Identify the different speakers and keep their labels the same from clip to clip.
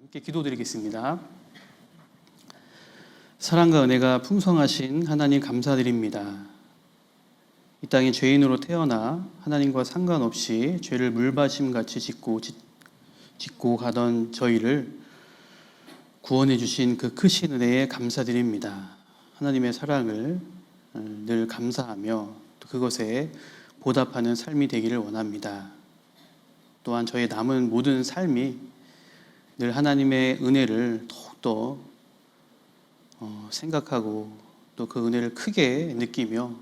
Speaker 1: 함께 기도드리겠습니다. 사랑과 은혜가 풍성하신 하나님 감사드립니다. 이 땅에 죄인으로 태어나 하나님과 상관없이 죄를 물바심같이 짓고 가던 저희를 구원해 주신 그 크신 은혜에 감사드립니다. 하나님의 사랑을 늘 감사하며 또 그것에 보답하는 삶이 되기를 원합니다. 또한 저의 남은 모든 삶이 늘 하나님의 은혜를 더욱더 생각하고 또 그 은혜를 크게 느끼며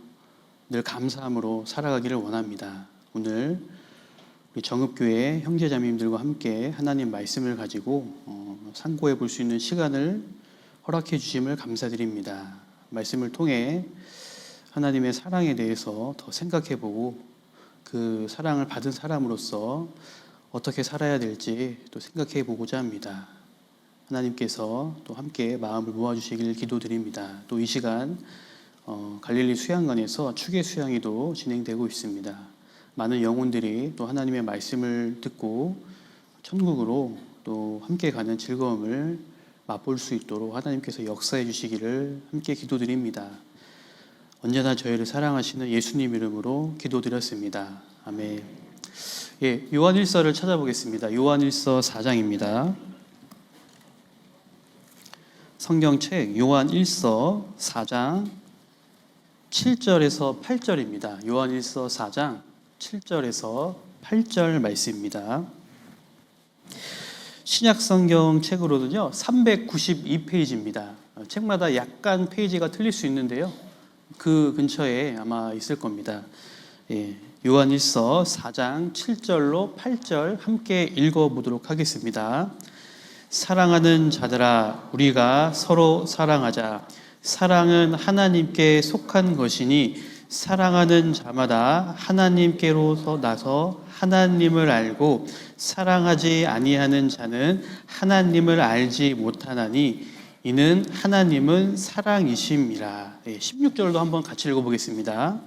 Speaker 1: 늘 감사함으로 살아가기를 원합니다. 오늘 우리 정읍교회 형제자매님들과 함께 하나님 말씀을 가지고 상고해 볼 수 있는 시간을 허락해 주심을 감사드립니다. 말씀을 통해 하나님의 사랑에 대해서 더 생각해 보고 그 사랑을 받은 사람으로서 어떻게 살아야 될지 또 생각해 보고자 합니다. 하나님께서 또 함께 마음을 모아주시길 기도드립니다. 또 이 시간 갈릴리 수양관에서 추계 수양회도 진행되고 있습니다. 많은 영혼들이 또 하나님의 말씀을 듣고 천국으로 또 함께 가는 즐거움을 맛볼 수 있도록 하나님께서 역사해 주시기를 함께 기도드립니다. 언제나 저희를 사랑하시는 예수님 이름으로 기도드렸습니다. 아멘. 요한일서를 찾아보겠습니다. 요한일서 4장입니다. 성경책 요한일서 4장 7절에서 8절입니다. 요한일서 4장 7절에서 8절 말씀입니다. 신약성경 책으로는요 392페이지입니다. 책마다 약간 페이지가 틀릴 수 있는데요 그 근처에 아마 있을 겁니다. 요한일서 4장 7절로 8절 함께 읽어보도록 하겠습니다. 사랑하는 자들아, 우리가 서로 사랑하자. 사랑은 하나님께 속한 것이니 사랑하는 자마다 하나님께로서 나서 하나님을 알고 사랑하지 아니하는 자는 하나님을 알지 못하나니 이는 하나님은 사랑이심이라. 16절도 한번 같이 읽어보겠습니다.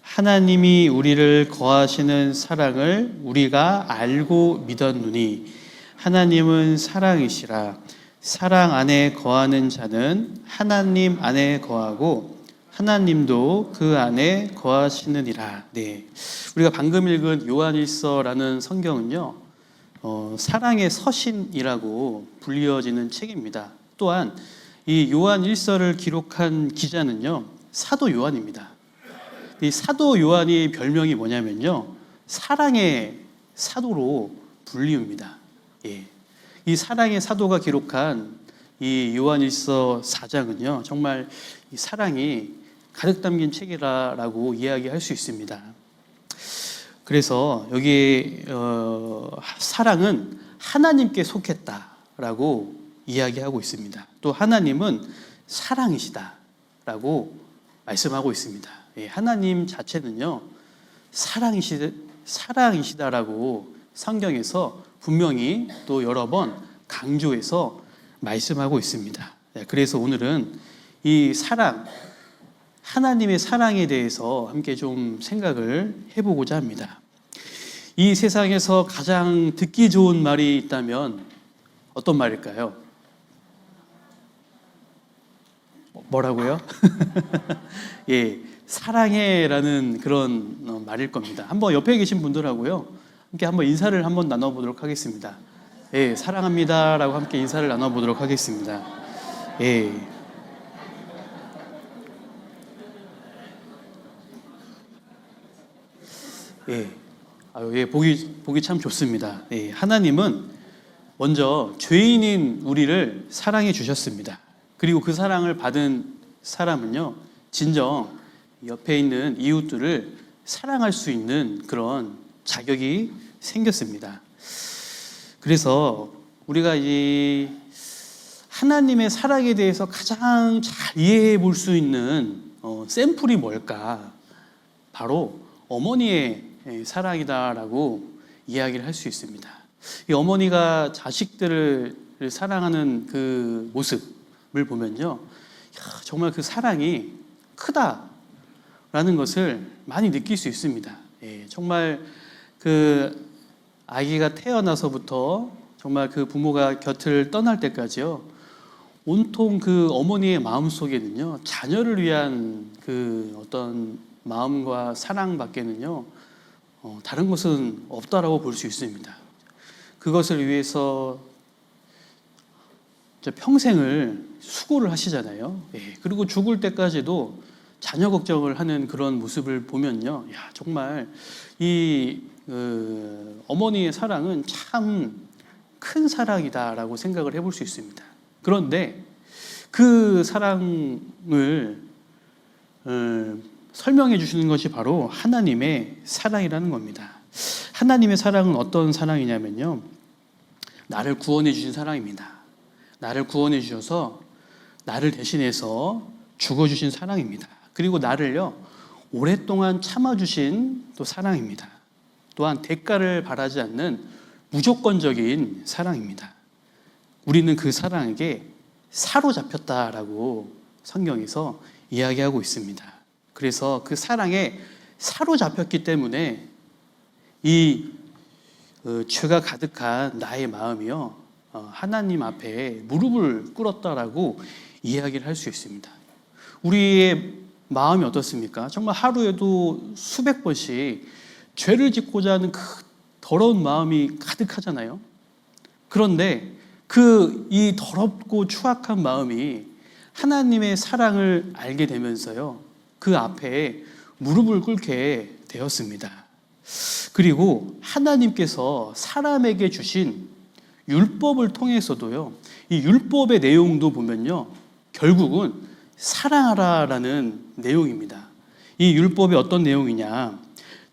Speaker 1: 하나님이 우리를 거하시는 사랑을 우리가 알고 믿었노니 하나님은 사랑이시라. 사랑 안에 거하는 자는 하나님 안에 거하고 하나님도 그 안에 거하시느니라. 우리가 방금 읽은 요한일서라는 성경은요 사랑의 서신이라고 불리어지는 책입니다. 또한 이 요한일서를 기록한 기자는요 사도 요한입니다. 이 사도 요한의 별명이 뭐냐면요 사랑의 사도로 불리웁니다. 이 사랑의 사도가 기록한 이 요한일서 4장은요 정말 이 사랑이 가득 담긴 책이라고 이야기할 수 있습니다. 그래서 여기 사랑은 하나님께 속했다라고 이야기하고 있습니다. 또 하나님은 사랑이시다라고 말씀하고 있습니다. 하나님 자체는요 사랑이시다라고 성경에서 분명히 또 여러 번 강조해서 말씀하고 있습니다. 그래서 오늘은 이 사랑, 하나님의 사랑에 대해서 함께 좀 생각을 해보고자 합니다. 이 세상에서 가장 듣기 좋은 말이 있다면 어떤 말일까요? 뭐라고요? 사랑해라는 그런 말일 겁니다. 한번 옆에 계신 분들하고요 함께 한번 인사를 한번 나눠보도록 하겠습니다. 사랑합니다라고 함께 인사를 나눠보도록 하겠습니다. 보기 참 좋습니다. 하나님은 먼저 죄인인 우리를 사랑해 주셨습니다. 그리고 그 사랑을 받은 사람은요 진정 옆에 있는 이웃들을 사랑할 수 있는 그런 자격이 생겼습니다. 그래서 우리가 이 하나님의 사랑에 대해서 가장 잘 이해해 볼 수 있는 샘플이 뭘까? 바로 어머니의 사랑이다라고 이야기를 할 수 있습니다. 이 어머니가 자식들을 사랑하는 그 모습을 보면요 정말 그 사랑이 크다라는 것을 많이 느낄 수 있습니다. 정말 그 아기가 태어나서부터 정말 그 부모가 곁을 떠날 때까지요. 온통 그 어머니의 마음 속에는요. 자녀를 위한 그 어떤 마음과 사랑밖에는요. 다른 것은 없다라고 볼 수 있습니다. 그것을 위해서 평생을 수고를 하시잖아요. 예, 그리고 죽을 때까지도 자녀 걱정을 하는 그런 모습을 보면요. 야, 정말 이 어머니의 사랑은 참 큰 사랑이다라고 생각을 해볼 수 있습니다. 그런데 그 사랑을 설명해 주시는 것이 바로 하나님의 사랑이라는 겁니다. 하나님의 사랑은 어떤 사랑이냐면요. 나를 구원해 주신 사랑입니다. 나를 구원해 주셔서 나를 대신해서 죽어주신 사랑입니다. 그리고 나를요, 오랫동안 참아주신 또 사랑입니다. 또한 대가를 바라지 않는 무조건적인 사랑입니다. 우리는 그 사랑에게 사로잡혔다라고 성경에서 이야기하고 있습니다. 그래서 그 사랑에 사로잡혔기 때문에 이 죄가 가득한 나의 마음이요, 하나님 앞에 무릎을 꿇었다라고 이야기를 할 수 있습니다. 우리의 마음이 어떻습니까? 정말 하루에도 수백 번씩 죄를 짓고자 하는 그 더러운 마음이 가득하잖아요. 그런데 이 더럽고 추악한 마음이 하나님의 사랑을 알게 되면서요, 그 앞에 무릎을 꿇게 되었습니다. 그리고 하나님께서 사람에게 주신 율법을 통해서도요, 이 율법의 내용도 보면요, 결국은 사랑하라라는 내용입니다. 이 율법이 어떤 내용이냐?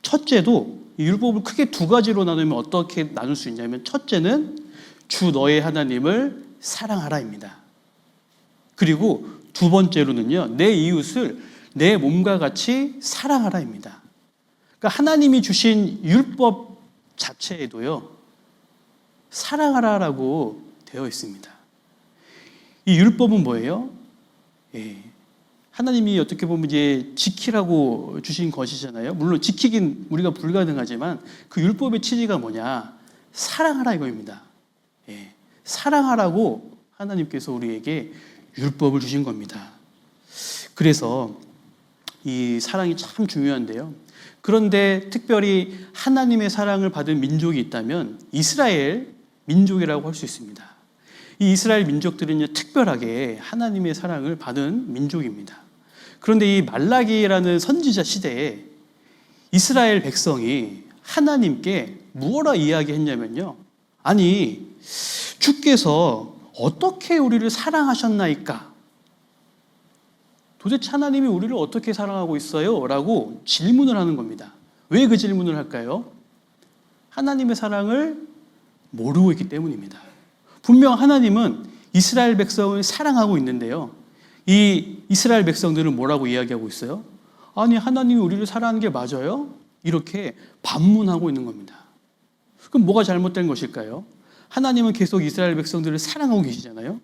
Speaker 1: 첫째도 이 율법을 크게 두 가지로 나누면 어떻게 나눌 수 있냐면, 첫째는 주 너의 하나님을 사랑하라입니다. 그리고 두 번째로는요, 내 이웃을 내 몸과 같이 사랑하라입니다. 그러니까 하나님이 주신 율법 자체에도요, 사랑하라라고 되어 있습니다. 이 율법은 뭐예요? 예, 하나님이 어떻게 보면 이제 지키라고 주신 것이잖아요. 물론 지키긴 우리가 불가능하지만 그 율법의 취지가 뭐냐? 사랑하라 이거입니다. 예, 사랑하라고 하나님께서 우리에게 율법을 주신 겁니다. 그래서 이 사랑이 참 중요한데요. 그런데 특별히 하나님의 사랑을 받은 민족이 있다면 이스라엘 민족이라고 할 수 있습니다. 이 이스라엘 민족들은요, 특별하게 하나님의 사랑을 받은 민족입니다. 그런데 이 말라기라는 선지자 시대에 이스라엘 백성이 하나님께 무엇라 이야기했냐면요, 아니 주께서 어떻게 우리를 사랑하셨나이까? 도대체 하나님이 우리를 어떻게 사랑하고 있어요? 라고 질문을 하는 겁니다. 왜 그 질문을 할까요? 하나님의 사랑을 모르고 있기 때문입니다. 분명 하나님은 이스라엘 백성을 사랑하고 있는데요, 이 이스라엘 백성들은 뭐라고 이야기하고 있어요? 아니 하나님이 우리를 사랑하는 게 맞아요? 이렇게 반문하고 있는 겁니다. 그럼 뭐가 잘못된 것일까요? 하나님은 계속 이스라엘 백성들을 사랑하고 계시잖아요.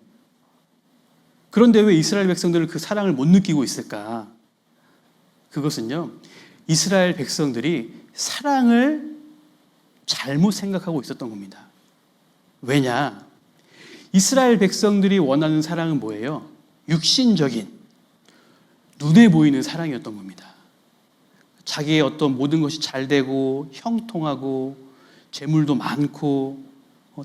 Speaker 1: 그런데 왜 이스라엘 백성들은 그 사랑을 못 느끼고 있을까? 그것은요, 이스라엘 백성들이 사랑을 잘못 생각하고 있었던 겁니다. 왜냐? 이스라엘 백성들이 원하는 사랑은 뭐예요? 육신적인, 눈에 보이는 사랑이었던 겁니다. 자기의 어떤 모든 것이 잘 되고 형통하고 재물도 많고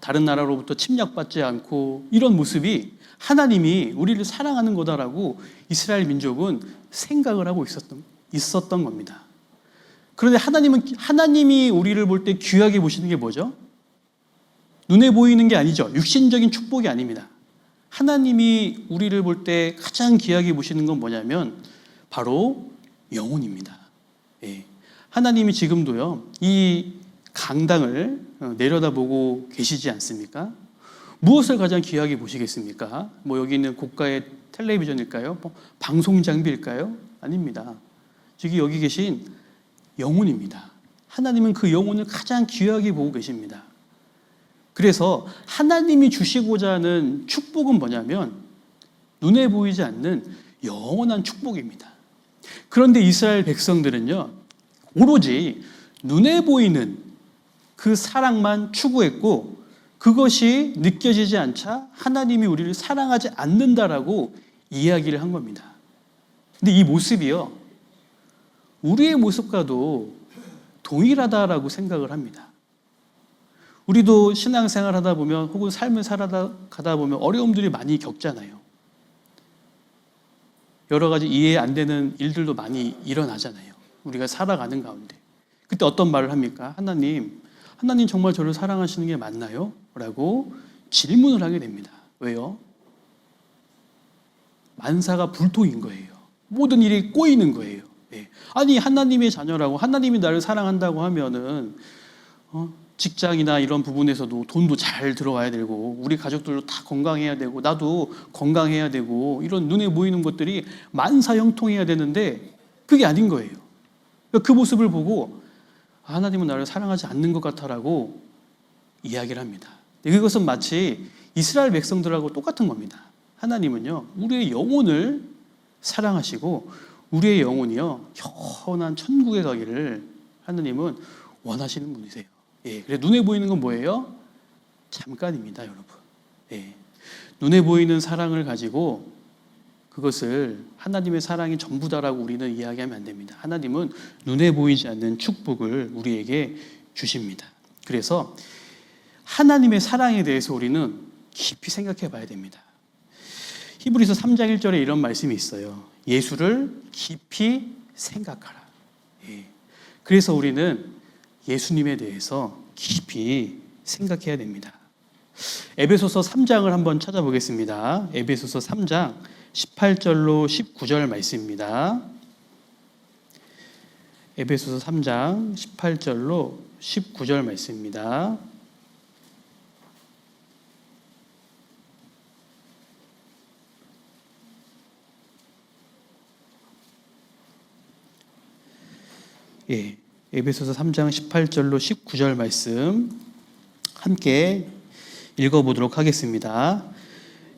Speaker 1: 다른 나라로부터 침략받지 않고 이런 모습이 하나님이 우리를 사랑하는 거다라고 이스라엘 민족은 생각을 하고 있었던 겁니다. 그런데 하나님이 우리를 볼 때 귀하게 보시는 게 뭐죠? 눈에 보이는 게 아니죠. 육신적인 축복이 아닙니다. 하나님이 우리를 볼 때 가장 귀하게 보시는 건 뭐냐면 바로 영혼입니다. 예. 하나님이 지금도요, 이 강당을 내려다보고 계시지 않습니까? 무엇을 가장 귀하게 보시겠습니까? 여기 있는 고가의 텔레비전일까요? 방송 장비일까요? 아닙니다. 여기 계신 영혼입니다. 하나님은 그 영혼을 가장 귀하게 보고 계십니다. 그래서 하나님이 주시고자 하는 축복은 뭐냐면 눈에 보이지 않는 영원한 축복입니다. 그런데 이스라엘 백성들은요, 오로지 눈에 보이는 그 사랑만 추구했고 그것이 느껴지지 않자 하나님이 우리를 사랑하지 않는다라고 이야기를 한 겁니다. 근데 이 모습이요, 우리의 모습과도 동일하다라고 생각을 합니다. 우리도 신앙생활 하다 보면 혹은 삶을 살아가다 보면 어려움들이 많이 겪잖아요. 여러 가지 이해 안 되는 일들도 많이 일어나잖아요. 우리가 살아가는 가운데. 그때 어떤 말을 합니까? 하나님 정말 저를 사랑하시는 게 맞나요? 라고 질문을 하게 됩니다. 왜요? 만사가 불토인 거예요. 모든 일이 꼬이는 거예요. 아니 하나님의 자녀라고, 하나님이 나를 사랑한다고 하면은 직장이나 이런 부분에서도 돈도 잘 들어와야 되고, 우리 가족들도 다 건강해야 되고, 나도 건강해야 되고, 이런 눈에 보이는 것들이 만사형통해야 되는데 그게 아닌 거예요. 그 모습을 보고 하나님은 나를 사랑하지 않는 것 같아라고 이야기를 합니다. 이것은 마치 이스라엘 백성들하고 똑같은 겁니다. 하나님은요, 우리의 영혼을 사랑하시고 우리의 영혼이요, 영원한 천국에 가기를 하나님은 원하시는 분이세요. 그래 눈에 보이는 건 뭐예요? 잠깐입니다, 여러분. 눈에 보이는 사랑을 가지고 그것을 하나님의 사랑이 전부다라고 우리는 이야기하면 안 됩니다. 하나님은 눈에 보이지 않는 축복을 우리에게 주십니다. 그래서 하나님의 사랑에 대해서 우리는 깊이 생각해 봐야 됩니다. 히브리서 3장 1절에 이런 말씀이 있어요. 예수를 깊이 생각하라. 그래서 우리는 예수님에 대해서 깊이 생각해야 됩니다. 에베소서 3장을 한번 찾아보겠습니다. 에베소서 3장 18절로 19절 말씀입니다. 에베소서 3장 18절로 19절 말씀입니다. 에베소서 3장 18절로 19절 말씀 함께 읽어보도록 하겠습니다.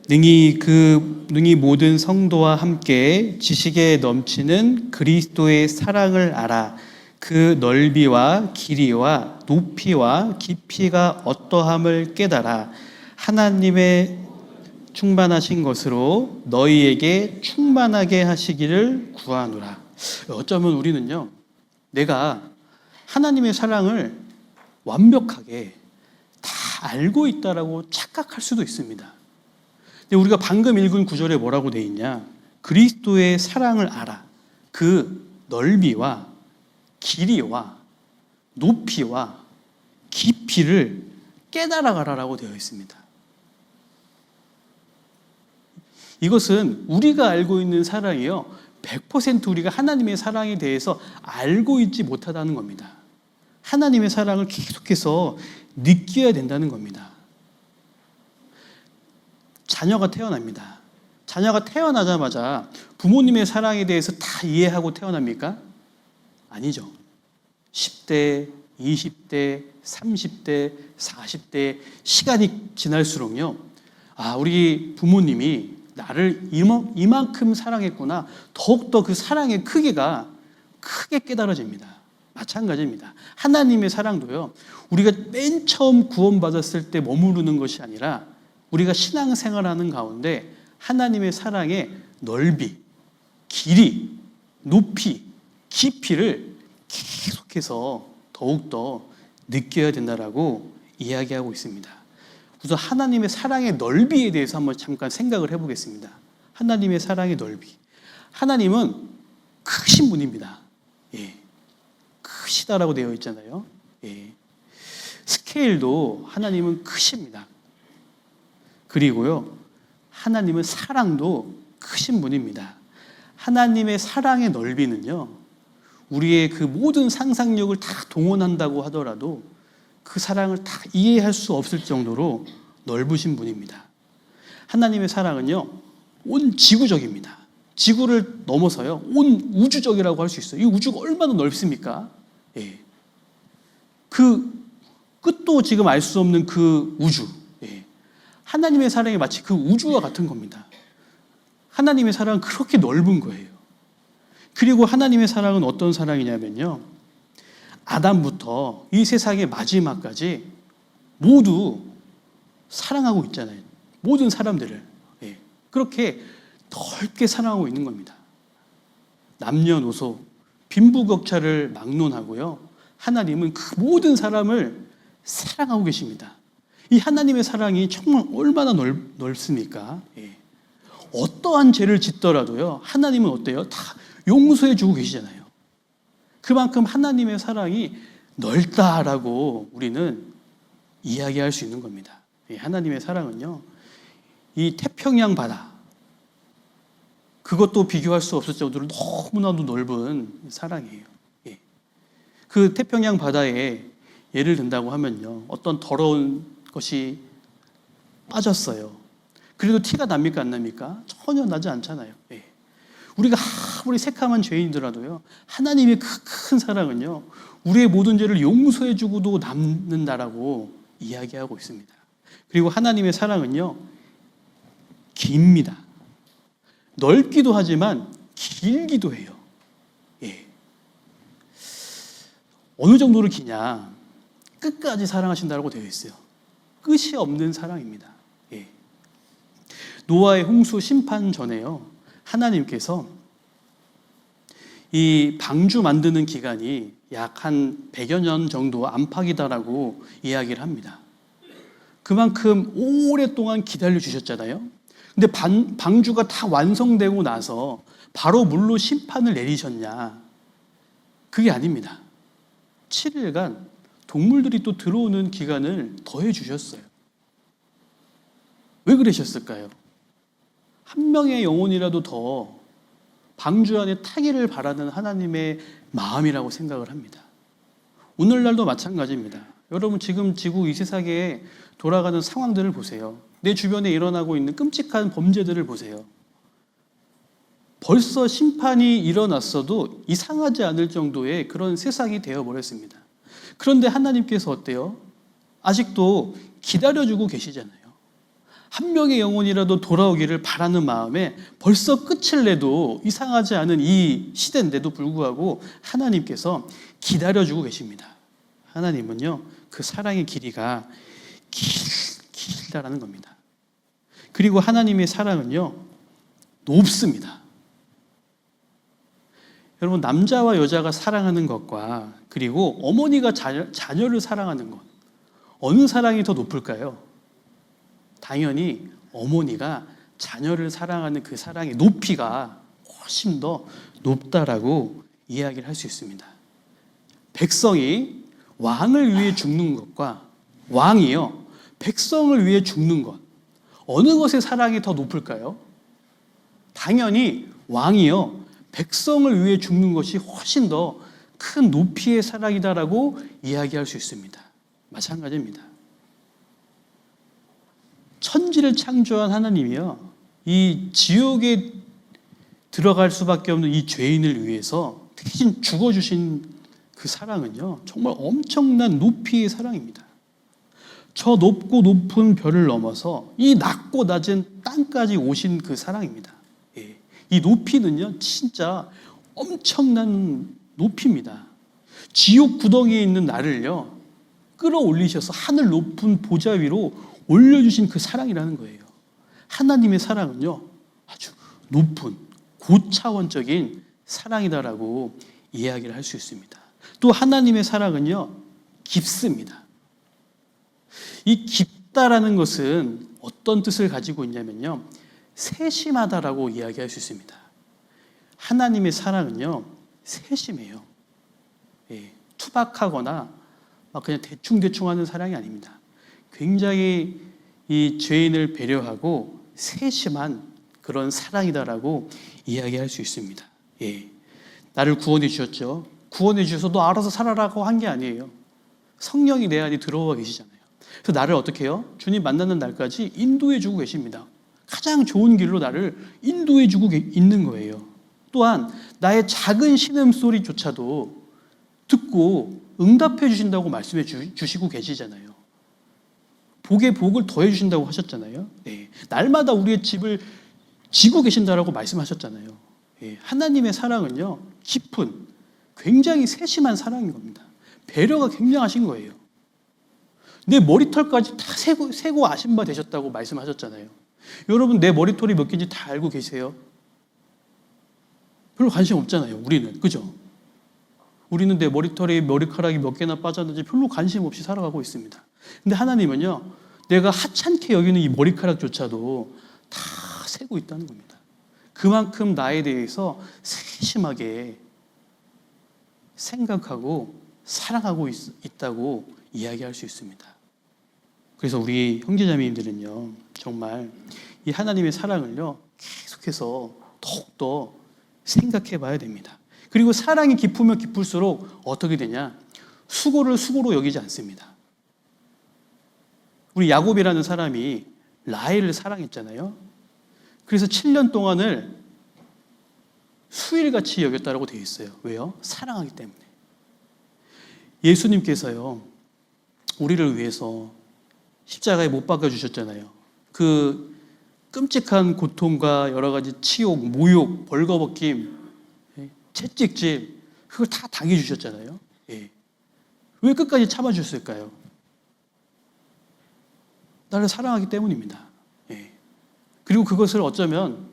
Speaker 1: 능히 모든 성도와 함께 지식에 넘치는 그리스도의 사랑을 알아 그 넓이와 길이와 높이와 깊이가 어떠함을 깨달아 하나님의 충만하신 것으로 너희에게 충만하게 하시기를 구하노라. 어쩌면 우리는요, 내가 하나님의 사랑을 완벽하게 다 알고 있다라고 착각할 수도 있습니다. 근데 우리가 방금 읽은 구절에 뭐라고 돼 있냐? 그리스도의 사랑을 알아. 그 넓이와 길이와 높이와 깊이를 깨달아가라라고 되어 있습니다. 이것은 우리가 알고 있는 사랑이요, 100% 우리가 하나님의 사랑에 대해서 알고 있지 못하다는 겁니다. 하나님의 사랑을 계속해서 느껴야 된다는 겁니다. 자녀가 태어납니다. 자녀가 태어나자마자 부모님의 사랑에 대해서 다 이해하고 태어납니까? 아니죠. 10대, 20대, 30대, 40대 시간이 지날수록요, 우리 부모님이 나를 이만큼 사랑했구나, 더욱더 그 사랑의 크기가 크게 깨달아집니다. 마찬가지입니다. 하나님의 사랑도요, 우리가 맨 처음 구원받았을 때 머무르는 것이 아니라 우리가 신앙생활하는 가운데 하나님의 사랑의 넓이, 길이, 높이, 깊이를 계속해서 더욱더 느껴야 된다라고 이야기하고 있습니다. 우선 하나님의 사랑의 넓이에 대해서 한번 잠깐 생각을 해보겠습니다. 하나님의 사랑의 넓이. 하나님은 크신 분입니다. 크시다라고 되어 있잖아요. 스케일도 하나님은 크십니다. 그리고요, 하나님은 사랑도 크신 분입니다. 하나님의 사랑의 넓이는요, 우리의 그 모든 상상력을 다 동원한다고 하더라도 그 사랑을 다 이해할 수 없을 정도로 넓으신 분입니다. 하나님의 사랑은요, 온 지구적입니다. 지구를 넘어서요, 온 우주적이라고 할 수 있어요. 이 우주가 얼마나 넓습니까? 그 끝도 지금 알 수 없는 그 우주. 하나님의 사랑이 마치 그 우주와 같은 겁니다. 하나님의 사랑은 그렇게 넓은 거예요. 그리고 하나님의 사랑은 어떤 사랑이냐면요, 아담부터 이 세상의 마지막까지 모두 사랑하고 있잖아요. 모든 사람들을. 예. 그렇게 넓게 사랑하고 있는 겁니다. 남녀노소, 빈부격차를 막론하고요. 하나님은 그 모든 사람을 사랑하고 계십니다. 이 하나님의 사랑이 정말 얼마나 넓습니까? 예. 어떠한 죄를 짓더라도요. 하나님은 어때요? 다 용서해 주고 계시잖아요. 그만큼 하나님의 사랑이 넓다라고 우리는 이야기할 수 있는 겁니다. 예. 하나님의 사랑은요. 이 태평양 바다, 그것도 비교할 수 없을 정도로 너무나도 넓은 사랑이에요. 예. 그 태평양 바다에 예를 든다고 하면요. 어떤 더러운 것이 빠졌어요. 그래도 티가 납니까 안 납니까? 전혀 나지 않잖아요. 예. 우리가 아무리 새카만 죄인이더라도요. 하나님의 큰 사랑은요. 우리의 모든 죄를 용서해 주고도 남는다라고 이야기하고 있습니다. 그리고 하나님의 사랑은요. 깁니다. 넓기도 하지만 길기도 해요. 예. 어느 정도로 기냐? 끝까지 사랑하신다고 되어 있어요. 끝이 없는 사랑입니다. 예. 노아의 홍수 심판 전에요. 하나님께서 이 방주 만드는 기간이 약 한 100여 년 정도 안팎이다라고 이야기를 합니다. 그만큼 오랫동안 기다려 주셨잖아요. 근데 방주가 다 완성되고 나서 바로 물로 심판을 내리셨냐? 그게 아닙니다. 7일간 동물들이 또 들어오는 기간을 더해 주셨어요. 왜 그러셨을까요? 한 명의 영혼이라도 더 방주 안에 타기를 바라는 하나님의 마음이라고 생각을 합니다. 오늘날도 마찬가지입니다. 여러분 지금 지구 이 세상에 돌아가는 상황들을 보세요. 내 주변에 일어나고 있는 끔찍한 범죄들을 보세요. 벌써 심판이 일어났어도 이상하지 않을 정도의 그런 세상이 되어버렸습니다. 그런데 하나님께서 어때요? 아직도 기다려주고 계시잖아요. 한 명의 영혼이라도 돌아오기를 바라는 마음에 벌써 끝을 내도 이상하지 않은 이 시대인데도 불구하고 하나님께서 기다려주고 계십니다. 하나님은요, 그 사랑의 길이가 길다라는 겁니다. 그리고 하나님의 사랑은요, 높습니다. 여러분, 남자와 여자가 사랑하는 것과 그리고 어머니가 자녀를 사랑하는 것, 어느 사랑이 더 높을까요? 당연히 어머니가 자녀를 사랑하는 그 사랑의 높이가 훨씬 더 높다라고 이야기를 할 수 있습니다. 백성이 왕을 위해 죽는 것과 왕이요, 백성을 위해 죽는 것, 어느 것의 사랑이 더 높을까요? 당연히 왕이요, 백성을 위해 죽는 것이 훨씬 더 큰 높이의 사랑이다라고 이야기할 수 있습니다. 마찬가지입니다. 천지를 창조한 하나님이요, 이 지옥에 들어갈 수밖에 없는 이 죄인을 위해서 대신 죽어주신 그 사랑은요, 정말 엄청난 높이의 사랑입니다. 저 높고 높은 별을 넘어서 이 낮고 낮은 땅까지 오신 그 사랑입니다. 예. 이 높이는요, 진짜 엄청난 높이입니다. 지옥 구덩이에 있는 나를요, 끌어올리셔서 하늘 높은 보좌 위로 올려주신 그 사랑이라는 거예요. 하나님의 사랑은요, 아주 높은 고차원적인 사랑이다라고 이야기를 할 수 있습니다. 또 하나님의 사랑은요, 깊습니다. 이 깊다라는 것은 어떤 뜻을 가지고 있냐면요, 세심하다라고 이야기할 수 있습니다. 하나님의 사랑은요, 세심해요. 예, 투박하거나 막 그냥 대충대충 하는 사랑이 아닙니다. 굉장히 이 죄인을 배려하고 세심한 그런 사랑이다라고 이야기할 수 있습니다. 예, 나를 구원해 주셨죠. 구원해 주셔서 너 알아서 살아라고 한 게 아니에요. 성령이 내 안에 들어와 계시잖아요. 그래서 나를 어떻게 해요? 주님 만나는 날까지 인도해 주고 계십니다. 가장 좋은 길로 나를 인도해 주고 있는 거예요. 또한 나의 작은 신음소리조차도 듣고 응답해 주신다고 말씀해 주시고 계시잖아요. 복에 복을 더해 주신다고 하셨잖아요. 네. 날마다 우리의 집을 지고 계신다라고 말씀하셨잖아요. 네. 하나님의 사랑은요, 깊은 굉장히 세심한 사랑인 겁니다. 배려가 굉장하신 거예요. 내 머리털까지 다 세고 아신 바 되셨다고 말씀하셨잖아요. 여러분, 내 머리털이 몇 개인지 다 알고 계세요? 별로 관심 없잖아요, 우리는. 그죠? 우리는 내 머리카락이 몇 개나 빠졌는지 별로 관심 없이 살아가고 있습니다. 근데 하나님은요, 내가 하찮게 여기는 이 머리카락조차도 다 세고 있다는 겁니다. 그만큼 나에 대해서 세심하게 생각하고 사랑하고 있다고 이야기할 수 있습니다. 그래서 우리 형제자매님들은요, 정말 이 하나님의 사랑을요, 계속해서 더욱더 생각해 봐야 됩니다. 그리고 사랑이 깊으면 깊을수록 어떻게 되냐? 수고를 수고로 여기지 않습니다. 우리 야곱이라는 사람이 라헬을 사랑했잖아요. 그래서 7년 동안을 수일같이 여겼다라고 되어 있어요. 왜요? 사랑하기 때문에. 예수님께서요, 우리를 위해서 십자가에 못 박아 주셨잖아요. 그 끔찍한 고통과 여러 가지 치욕, 모욕, 벌거벗김, 채찍질, 그걸 다 당해주셨잖아요. 예. 왜 끝까지 참아주셨을까요? 나를 사랑하기 때문입니다. 예. 그리고 그것을 어쩌면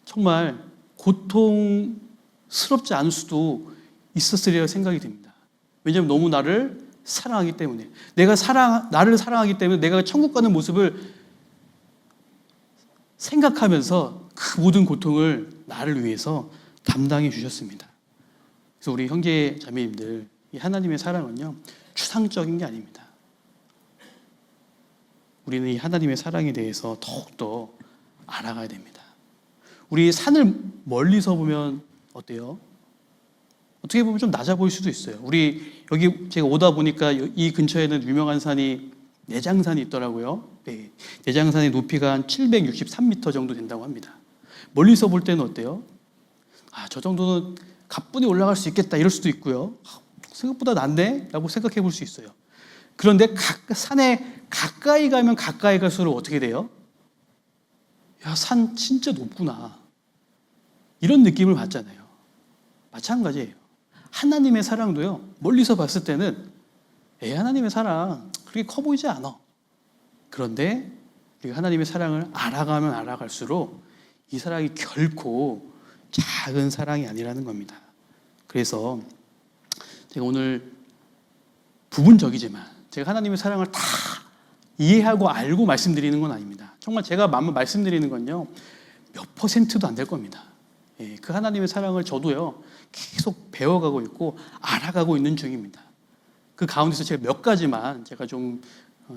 Speaker 1: 정말 고통스럽지 않을 수도 있었으리라 생각이 듭니다. 왜냐하면 너무 나를 사랑하기 때문에. 나를 사랑하기 때문에 내가 천국 가는 모습을 생각하면서 그 모든 고통을 나를 위해서 감당해 주셨습니다. 그래서 우리 형제 자매님들, 이 하나님의 사랑은요, 추상적인 게 아닙니다. 우리는 이 하나님의 사랑에 대해서 더욱더 알아가야 됩니다. 우리 산을 멀리서 보면 어때요? 어떻게 보면 좀 낮아 보일 수도 있어요. 우리 여기 제가 오다 보니까 이 근처에는 유명한 산이 내장산이 있더라고요. 네. 내장산의 높이가 한 763m 정도 된다고 합니다. 멀리서 볼 때는 어때요? 저 정도는 가뿐히 올라갈 수 있겠다 이럴 수도 있고요. 생각보다 낮네? 라고 생각해 볼 수 있어요. 그런데 산에 가까이 가면 가까이 갈수록 어떻게 돼요? 야, 산 진짜 높구나. 이런 느낌을 받잖아요. 마찬가지예요. 하나님의 사랑도요, 멀리서 봤을 때는 하나님의 사랑 그렇게 커 보이지 않아. 그런데 우리가 하나님의 사랑을 알아가면 알아갈수록 이 사랑이 결코 작은 사랑이 아니라는 겁니다. 그래서 제가 오늘 부분적이지만 제가 하나님의 사랑을 다 이해하고 알고 말씀드리는 건 아닙니다. 정말 제가 말씀드리는 건요, 몇 퍼센트도 안 될 겁니다. 그 하나님의 사랑을 저도요, 계속 배워가고 있고 알아가고 있는 중입니다. 그 가운데서 제가 몇 가지만 제가 좀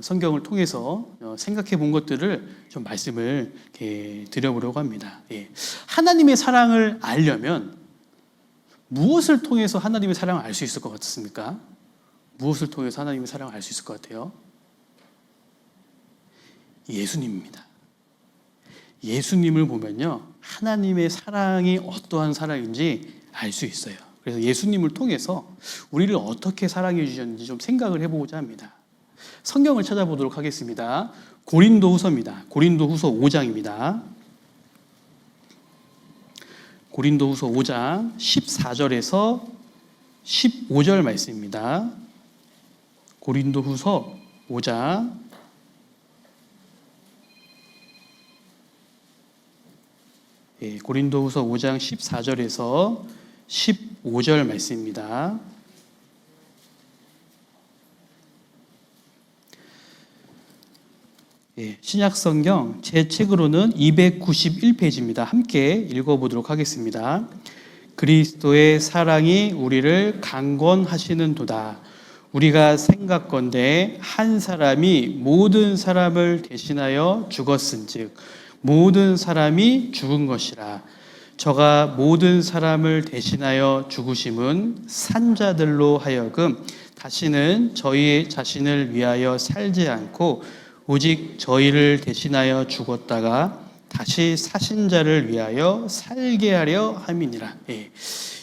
Speaker 1: 성경을 통해서 생각해 본 것들을 좀 말씀을 드려보려고 합니다. 하나님의 사랑을 알려면 무엇을 통해서 하나님의 사랑을 알 수 있을 것 같습니까? 무엇을 통해서 하나님의 사랑을 알 수 있을 것 같아요? 예수님입니다. 예수님을 보면요, 하나님의 사랑이 어떠한 사랑인지 알 수 있어요. 그래서 예수님을 통해서 우리를 어떻게 사랑해 주셨는지 좀 생각을 해보고자 합니다. 성경을 찾아보도록 하겠습니다. 고린도후서입니다. 고린도후서 5장입니다. 고린도후서 5장 14절에서 15절 말씀입니다. 고린도후서 5장 고린도후서 5장 14절에서 15절 말씀입니다. 신약성경 제 책으로는 291페이지입니다. 함께 읽어보도록 하겠습니다. 그리스도의 사랑이 우리를 강권하시는 도다. 우리가 생각건대 한 사람이 모든 사람을 대신하여 죽었은즉 모든 사람이 죽은 것이라. 저가 모든 사람을 대신하여 죽으심은 산자들로 하여금 다시는 저희 자신을 위하여 살지 않고 오직 저희를 대신하여 죽었다가 다시 사신 자를 위하여 살게 하려 함이니라.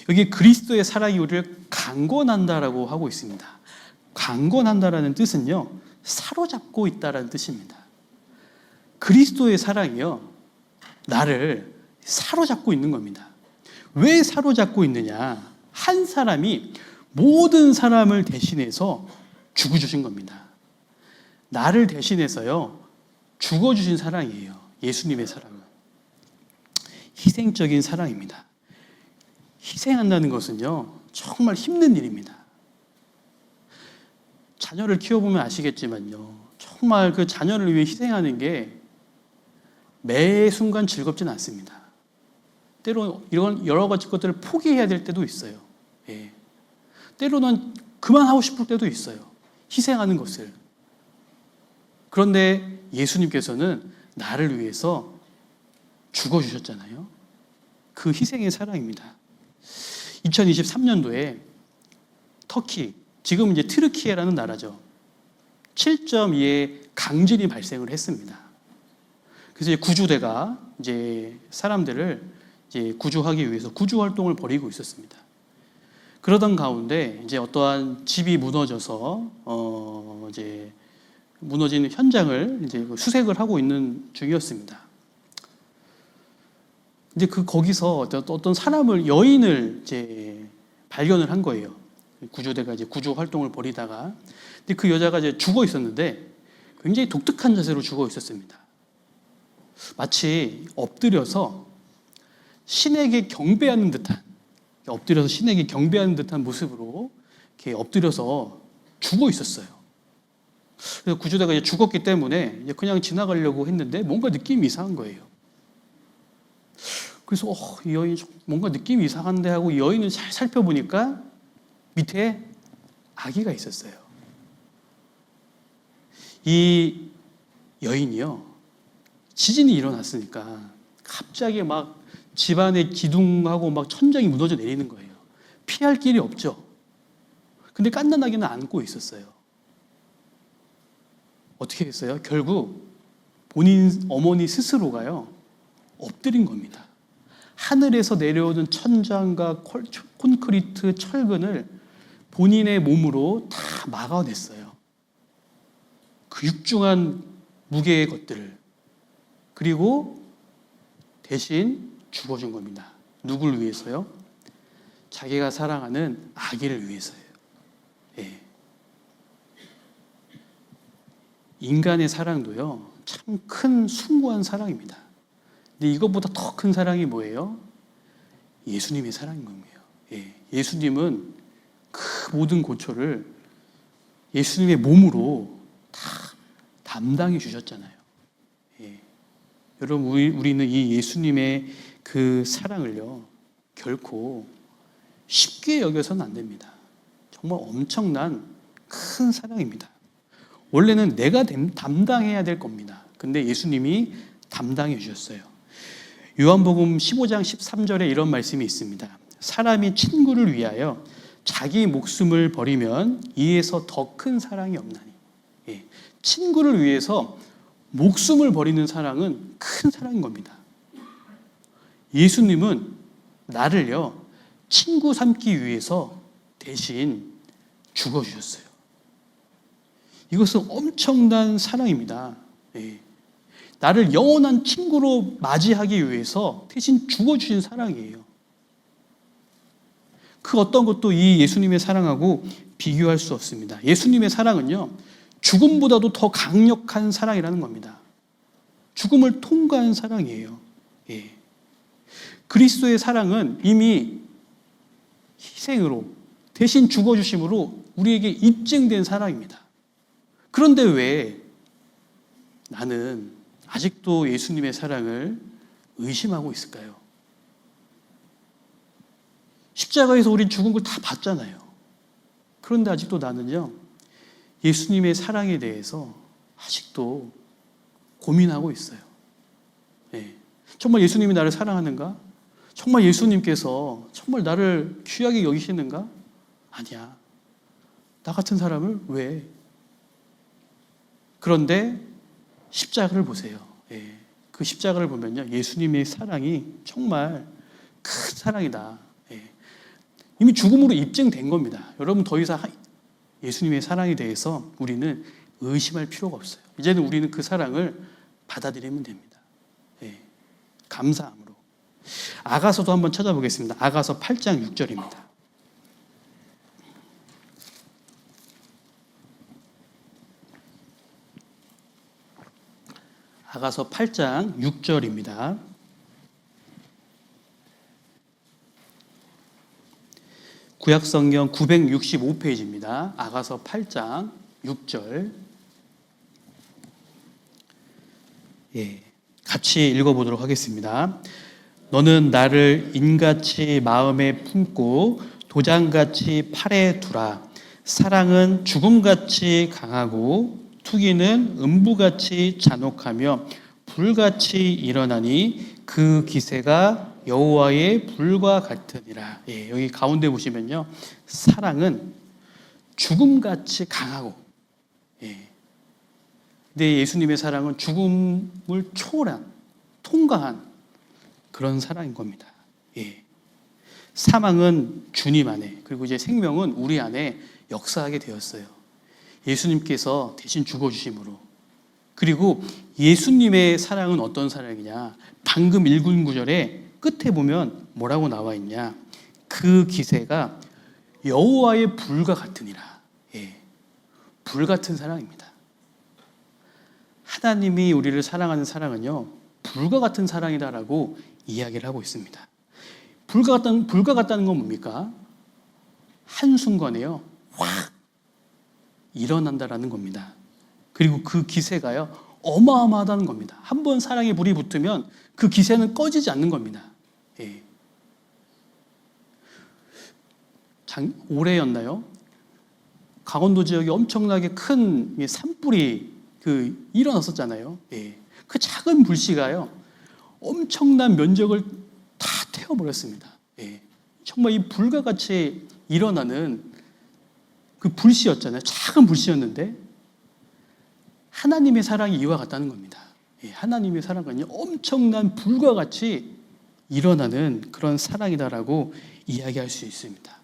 Speaker 1: 여기 그리스도의 사랑이 우리를 강권한다라고 하고 있습니다. 강권한다라는 뜻은요, 사로잡고 있다라는 뜻입니다. 그리스도의 사랑이요, 나를 사로잡고 있는 겁니다. 왜 사로잡고 있느냐? 한 사람이 모든 사람을 대신해서 죽어주신 겁니다. 나를 대신해서요, 죽어주신 사랑이에요. 예수님의 사랑은. 희생적인 사랑입니다. 희생한다는 것은요, 정말 힘든 일입니다. 자녀를 키워보면 아시겠지만요, 정말 그 자녀를 위해 희생하는 게 매 순간 즐겁진 않습니다. 때로 이런 여러 가지 것들을 포기해야 될 때도 있어요. 예. 때로는 그만하고 싶을 때도 있어요. 희생하는 것을. 그런데 예수님께서는 나를 위해서 죽어주셨잖아요. 그 희생의 사랑입니다. 2023년도에 터키, 지금 이제 트르키예라는 나라죠. 7.2의 강진이 발생을 했습니다. 그래서 이제 구조대가 이제 사람들을 이제 구조하기 위해서 구조 활동을 벌이고 있었습니다. 그러던 가운데 이제 어떠한 집이 무너져서 이제 무너진 현장을 이제 수색을 하고 있는 중이었습니다. 이제 거기서 어떤 사람을, 여인을 이제 발견을 한 거예요. 구조대가 이제 구조 활동을 벌이다가. 근데 그 여자가 이제 죽어 있었는데 굉장히 독특한 자세로 죽어 있었습니다. 마치 엎드려서 신에게 경배하는 듯한, 엎드려서 신에게 경배하는 듯한 모습으로 이렇게 엎드려서 죽어 있었어요. 그래서 구조대가 이제 죽었기 때문에 이제 그냥 지나가려고 했는데 뭔가 느낌이 이상한 거예요. 그래서 이 여인 뭔가 느낌이 이상한데 하고 이 여인을 잘 살펴보니까 밑에 아기가 있었어요. 이 여인이요, 지진이 일어났으니까 갑자기 막 집안에 기둥하고 막 천장이 무너져 내리는 거예요. 피할 길이 없죠. 근데 갓난아기는 안고 있었어요. 어떻게 했어요? 결국 본인 어머니 스스로가요, 엎드린 겁니다. 하늘에서 내려오는 천장과 콘크리트, 철근을 본인의 몸으로 다 막아냈어요. 그 육중한 무게의 것들을. 그리고 대신 죽어준 겁니다. 누굴 위해서요? 자기가 사랑하는 아기를 위해서예요. 예. 인간의 사랑도요, 참 큰 숭고한 사랑입니다. 근데 이것보다 더 큰 사랑이 뭐예요? 예수님의 사랑인 거예요. 예. 예수님은 그 모든 고초를 예수님의 몸으로 다 담당해 주셨잖아요. 예. 여러분, 우리는 이 예수님의 그 사랑을요, 결코 쉽게 여겨서는 안 됩니다. 정말 엄청난 큰 사랑입니다. 원래는 내가 담당해야 될 겁니다. 근데 예수님이 담당해 주셨어요. 요한복음 15장 13절에 이런 말씀이 있습니다. 사람이 친구를 위하여 자기 목숨을 버리면 이에서 더 큰 사랑이 없나니. 예. 친구를 위해서 목숨을 버리는 사랑은 큰 사랑인 겁니다. 예수님은 나를요, 친구 삼기 위해서 대신 죽어주셨어요. 이것은 엄청난 사랑입니다. 예. 나를 영원한 친구로 맞이하기 위해서 대신 죽어주신 사랑이에요. 그 어떤 것도 이 예수님의 사랑하고 비교할 수 없습니다. 예수님의 사랑은요, 죽음보다도 더 강력한 사랑이라는 겁니다. 죽음을 통과한 사랑이에요. 예. 그리스도의 사랑은 이미 희생으로, 대신 죽어주심으로 우리에게 입증된 사랑입니다. 그런데 왜 나는 아직도 예수님의 사랑을 의심하고 있을까요? 십자가에서 우린 죽은 걸 다 봤잖아요. 그런데 아직도 나는요, 예수님의 사랑에 대해서 아직도 고민하고 있어요. 네. 정말 예수님이 나를 사랑하는가? 정말 예수님께서 정말 나를 귀하게 여기시는가? 아니야. 나 같은 사람을 왜? 그런데 십자가를 보세요. 예. 그 십자가를 보면요, 예수님의 사랑이 정말 큰 사랑이다. 예. 이미 죽음으로 입증된 겁니다. 여러분, 더 이상 예수님의 사랑에 대해서 우리는 의심할 필요가 없어요. 이제는 우리는 그 사랑을 받아들이면 됩니다. 예. 감사함으로. 아가서도 한번 찾아보겠습니다. 아가서 8장 6절입니다. 아가서 8장 6절입니다. 구약성경 965페이지입니다. 아가서 8장 6절. 같이 읽어보도록 하겠습니다. 너는 나를 인같이 마음에 품고 도장같이 팔에 두라. 사랑은 죽음같이 강하고 투기는 음부같이 잔혹하며 불같이 일어나니 그 기세가 여호와의 불과 같으니라. 여기 가운데 보시면요, 사랑은 죽음같이 강하고, 근데 예수님의 사랑은 죽음을 초월한, 통과한 그런 사랑인 겁니다. 사망은 주님 안에, 그리고 이제 생명은 우리 안에 역사하게 되었어요. 예수님께서 대신 죽어주심으로. 그리고 예수님의 사랑은 어떤 사랑이냐? 방금 읽은 구절에 끝에 보면 뭐라고 나와 있냐? 그 기세가 여호와의 불과 같으니라. 불 같은 사랑입니다. 하나님이 우리를 사랑하는 사랑은요, 불과 같은 사랑이다라고 이야기를 하고 있습니다. 불과 같다는 건 뭡니까? 한순간에요, 확 일어난다라는 겁니다. 그리고 그 기세가요, 어마어마하다는 겁니다. 한번 사랑의 불이 붙으면 그 기세는 꺼지지 않는 겁니다. 올해였나요? 강원도 지역에 엄청나게 큰 산불이 일어났었잖아요. 그 작은 불씨가요, 엄청난 면적을 다 태워버렸습니다. 정말 이 불과 같이 일어나는 그 불씨였잖아요. 작은 불씨였는데 하나님의 사랑이 이와 같다는 겁니다. 하나님의 사랑은요, 엄청난 불과 같이 일어나는 그런 사랑이다라고 이야기할 수 있습니다.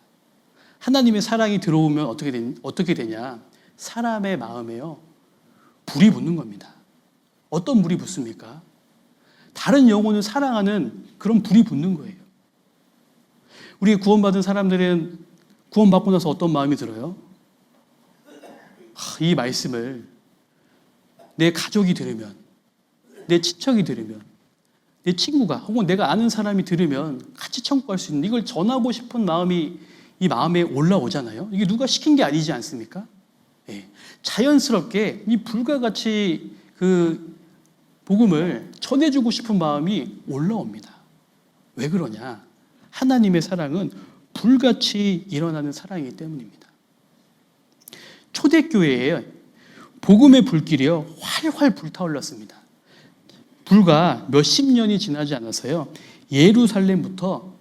Speaker 1: 하나님의 사랑이 들어오면 어떻게 되냐? 사람의 마음에요, 불이 붙는 겁니다. 어떤 불이 붙습니까? 다른 영혼을 사랑하는 그런 불이 붙는 거예요. 우리 구원받은 사람들은 구원받고 나서 어떤 마음이 들어요? 이 말씀을 내 가족이 들으면, 내 친척이 들으면, 내 친구가 혹은 내가 아는 사람이 들으면 같이 청구할 수 있는, 이걸 전하고 싶은 마음이 이 마음에 올라오잖아요. 이게 누가 시킨 게 아니지 않습니까? 자연스럽게 이 불과 같이 그 복음을 전해주고 싶은 마음이 올라옵니다. 왜 그러냐? 하나님의 사랑은 불같이 일어나는 사랑이기 때문입니다. 초대교회에 복음의 불길이요, 활활 불타올랐습니다. 불과 몇십 년이 지나지 않아서요, 예루살렘부터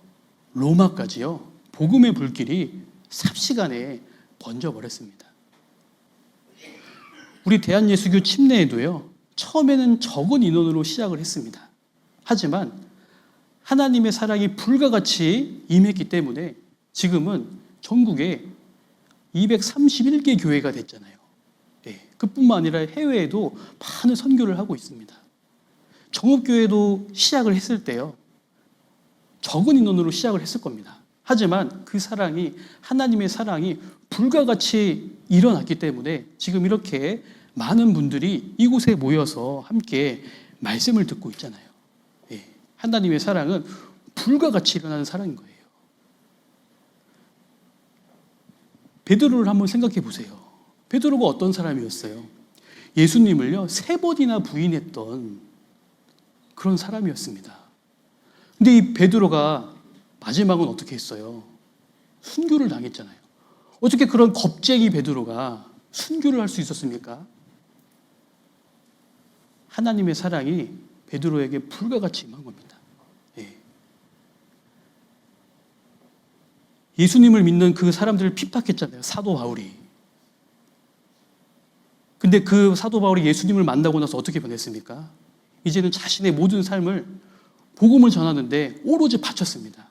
Speaker 1: 로마까지요, 복음의 불길이 삽시간에 번져버렸습니다. 우리 대한예수교 침례에도요, 처음에는 적은 인원으로 시작을 했습니다. 하지만 하나님의 사랑이 불과 같이 임했기 때문에 지금은 전국에 231개 교회가 됐잖아요. 그뿐만 아니라 해외에도 많은 선교를 하고 있습니다. 정읍교회도 시작을 했을 때요, 적은 인원으로 시작을 했을 겁니다. 하지만 그 사랑이, 하나님의 사랑이 불과 같이 일어났기 때문에 지금 이렇게 많은 분들이 이곳에 모여서 함께 말씀을 듣고 있잖아요. 하나님의 사랑은 불과 같이 일어나는 사랑인 거예요. 베드로를 한번 생각해 보세요. 베드로가 어떤 사람이었어요? 예수님을요, 3번이나 부인했던 그런 사람이었습니다. 근데 이 베드로가 마지막은 어떻게 했어요? 순교를 당했잖아요. 어떻게 그런 겁쟁이 베드로가 순교를 할 수 있었습니까? 하나님의 사랑이 베드로에게 불과 같이 임한 겁니다. 예수님을 믿는 그 사람들을 핍박했잖아요, 사도 바울이. 근데 그 사도 바울이 예수님을 만나고 나서 어떻게 변했습니까? 이제는 자신의 모든 삶을 복음을 전하는데 오로지 바쳤습니다.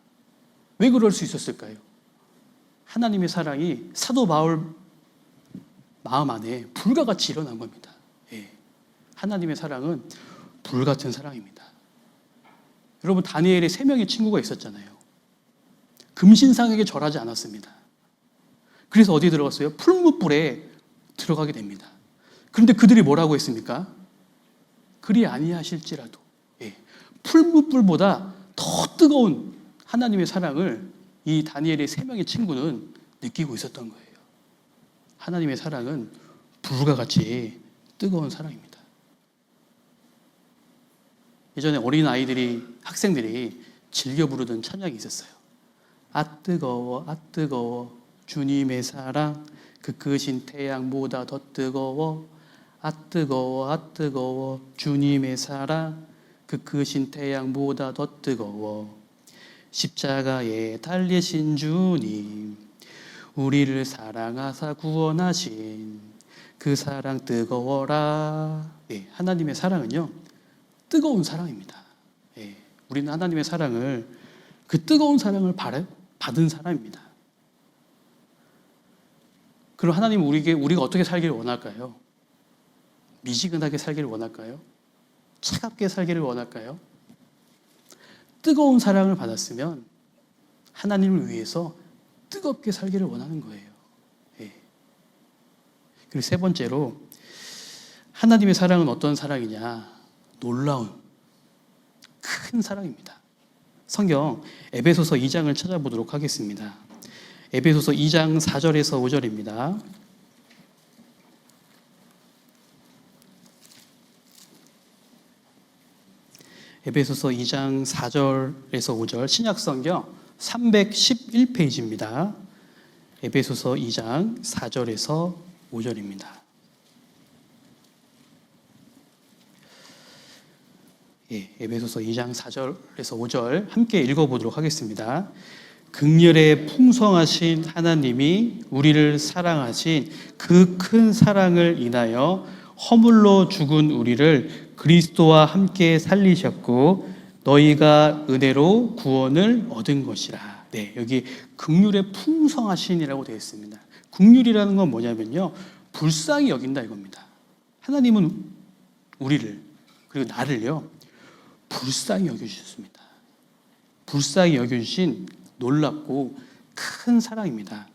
Speaker 1: 왜 그럴 수 있었을까요? 하나님의 사랑이 사도 바울 마음 안에 불과 같이 일어난 겁니다. 하나님의 사랑은 불 같은 사랑입니다. 여러분, 다니엘의 3명의 친구가 있었잖아요. 금신상에게 절하지 않았습니다. 그래서 어디에 들어갔어요? 풀무불에 들어가게 됩니다. 그런데 그들이 뭐라고 했습니까? 그리 아니하실지라도, 풀무불보다 더 뜨거운 하나님의 사랑을 이 다니엘의 3명의 친구는 느끼고 있었던 거예요. 하나님의 사랑은 불과 같이 뜨거운 사랑입니다. 예전에 어린 아이들이, 학생들이 즐겨 부르던 찬양이 있었어요. 아 뜨거워 아 뜨거워 주님의 사랑 그 크신 태양보다 더 뜨거워 아 뜨거워 아 뜨거워 주님의 사랑 그 크신 태양보다 더 뜨거워 십자가에 달리신 주님 우리를 사랑하사 구원하신 그 사랑 뜨거워라. 하나님의 사랑은요 뜨거운 사랑입니다. 우리는 하나님의 사랑을, 그 뜨거운 사랑을 받은 사람입니다. 그럼 하나님은 우리가 어떻게 살기를 원할까요? 미지근하게 살기를 원할까요? 차갑게 살기를 원할까요? 뜨거운 사랑을 받았으면 하나님을 위해서 뜨겁게 살기를 원하는 거예요. 그리고 3번째로, 하나님의 사랑은 어떤 사랑이냐? 놀라운 큰 사랑입니다. 성경 에베소서 2장을 찾아보도록 하겠습니다. 에베소서 2장 4절에서 5절입니다. 에베소서 2장 4절에서 5절, 신약성경 311페이지입니다. 에베소서 2장 4절에서 5절입니다. 에베소서 2장 4절에서 5절 함께 읽어보도록 하겠습니다. 긍휼에 풍성하신 하나님이 우리를 사랑하신 그 큰 사랑을 인하여 허물로 죽은 우리를 그리스도와 함께 살리셨고 너희가 은혜로 구원을 얻은 것이라. 여기 긍휼에 풍성하신이라고 되어 있습니다. 긍휼이라는 건 뭐냐면요, 불쌍히 여긴다 이겁니다. 하나님은 우리를, 그리고 나를요 불쌍히 여겨주셨습니다. 불쌍히 여겨주신 놀랍고 큰 사랑입니다.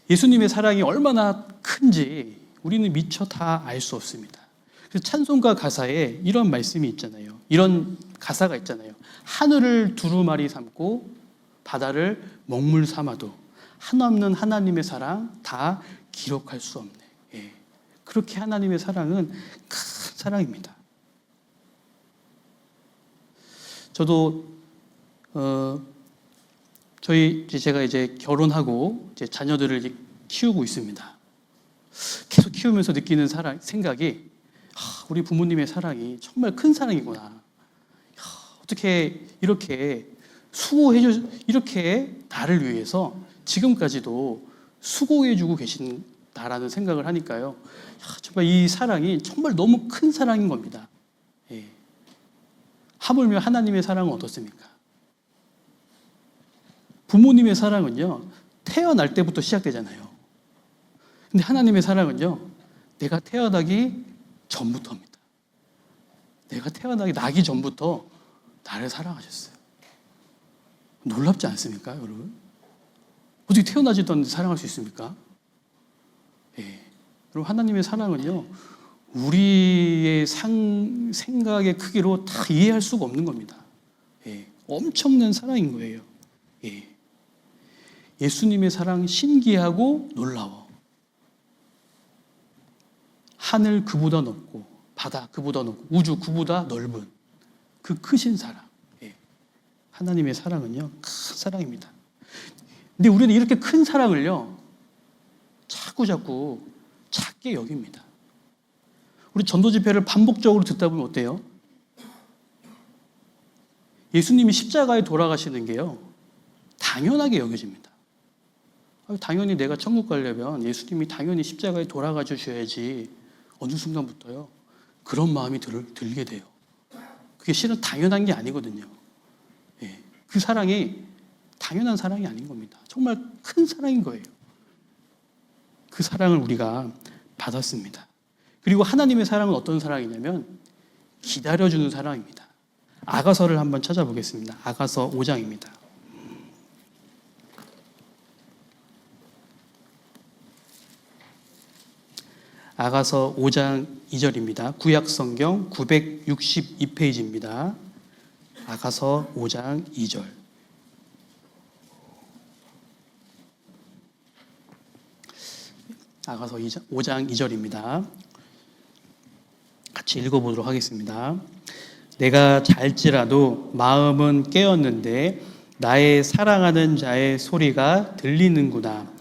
Speaker 1: 예수님의 사랑이 얼마나 큰지 우리는 미처 다 알 수 없습니다. 그래서 찬송가 가사에 이런 말씀이 있잖아요. 이런 가사가 있잖아요. 하늘을 두루마리 삼고 바다를 먹물 삼아도 한없는 하나님의 사랑 다 기록할 수 없네. 그렇게 하나님의 사랑은 큰 사랑입니다. 저도 제가 이제 결혼하고 이제 자녀들을 이제 키우고 있습니다. 계속 키우면서 느끼는 생각이, 우리 부모님의 사랑이 정말 큰 사랑이구나. 어떻게 이렇게 이렇게 나를 위해서 지금까지도 수고해주고 계신다라는 생각을 하니까요. 정말 이 사랑이 정말 너무 큰 사랑인 겁니다. 하물며 하나님의 사랑은 어떻습니까? 부모님의 사랑은요, 태어날 때부터 시작되잖아요. 근데 하나님의 사랑은요, 내가 태어나기 전부터입니다. 내가 나기 전부터 나를 사랑하셨어요. 놀랍지 않습니까, 여러분? 어떻게 태어나지도 않는데 사랑할 수 있습니까? 그리고 하나님의 사랑은요, 우리의 생각의 크기로 다 이해할 수가 없는 겁니다. 엄청난 사랑인 거예요. 예수님의 사랑 신기하고 놀라워. 하늘 그보다 높고 바다 그보다 높고 우주 그보다 넓은 그 크신 사랑. 하나님의 사랑은요, 큰 사랑입니다. 근데 우리는 이렇게 큰 사랑을요, 자꾸 작게 여깁니다. 우리 전도 집회를 반복적으로 듣다 보면 어때요? 예수님이 십자가에 돌아가시는 게요, 당연하게 여겨집니다. 당연히 내가 천국 가려면 예수님이 당연히 십자가에 돌아가 주셔야지, 어느 순간부터요 그런 마음이 들게 돼요. 그게 실은 당연한 게 아니거든요. 그 사랑이 당연한 사랑이 아닌 겁니다. 정말 큰 사랑인 거예요. 그 사랑을 우리가 받았습니다. 그리고 하나님의 사랑은 어떤 사랑이냐면 기다려주는 사랑입니다. 아가서를 한번 찾아보겠습니다. 아가서 5장입니다. 아가서 5장 2절입니다. 구약성경 962페이지입니다. 아가서 5장 2절. 아가서 5장 2절입니다. 같이 읽어보도록 하겠습니다. 내가 잘지라도 마음은 깨었는데 나의 사랑하는 자의 소리가 들리는구나.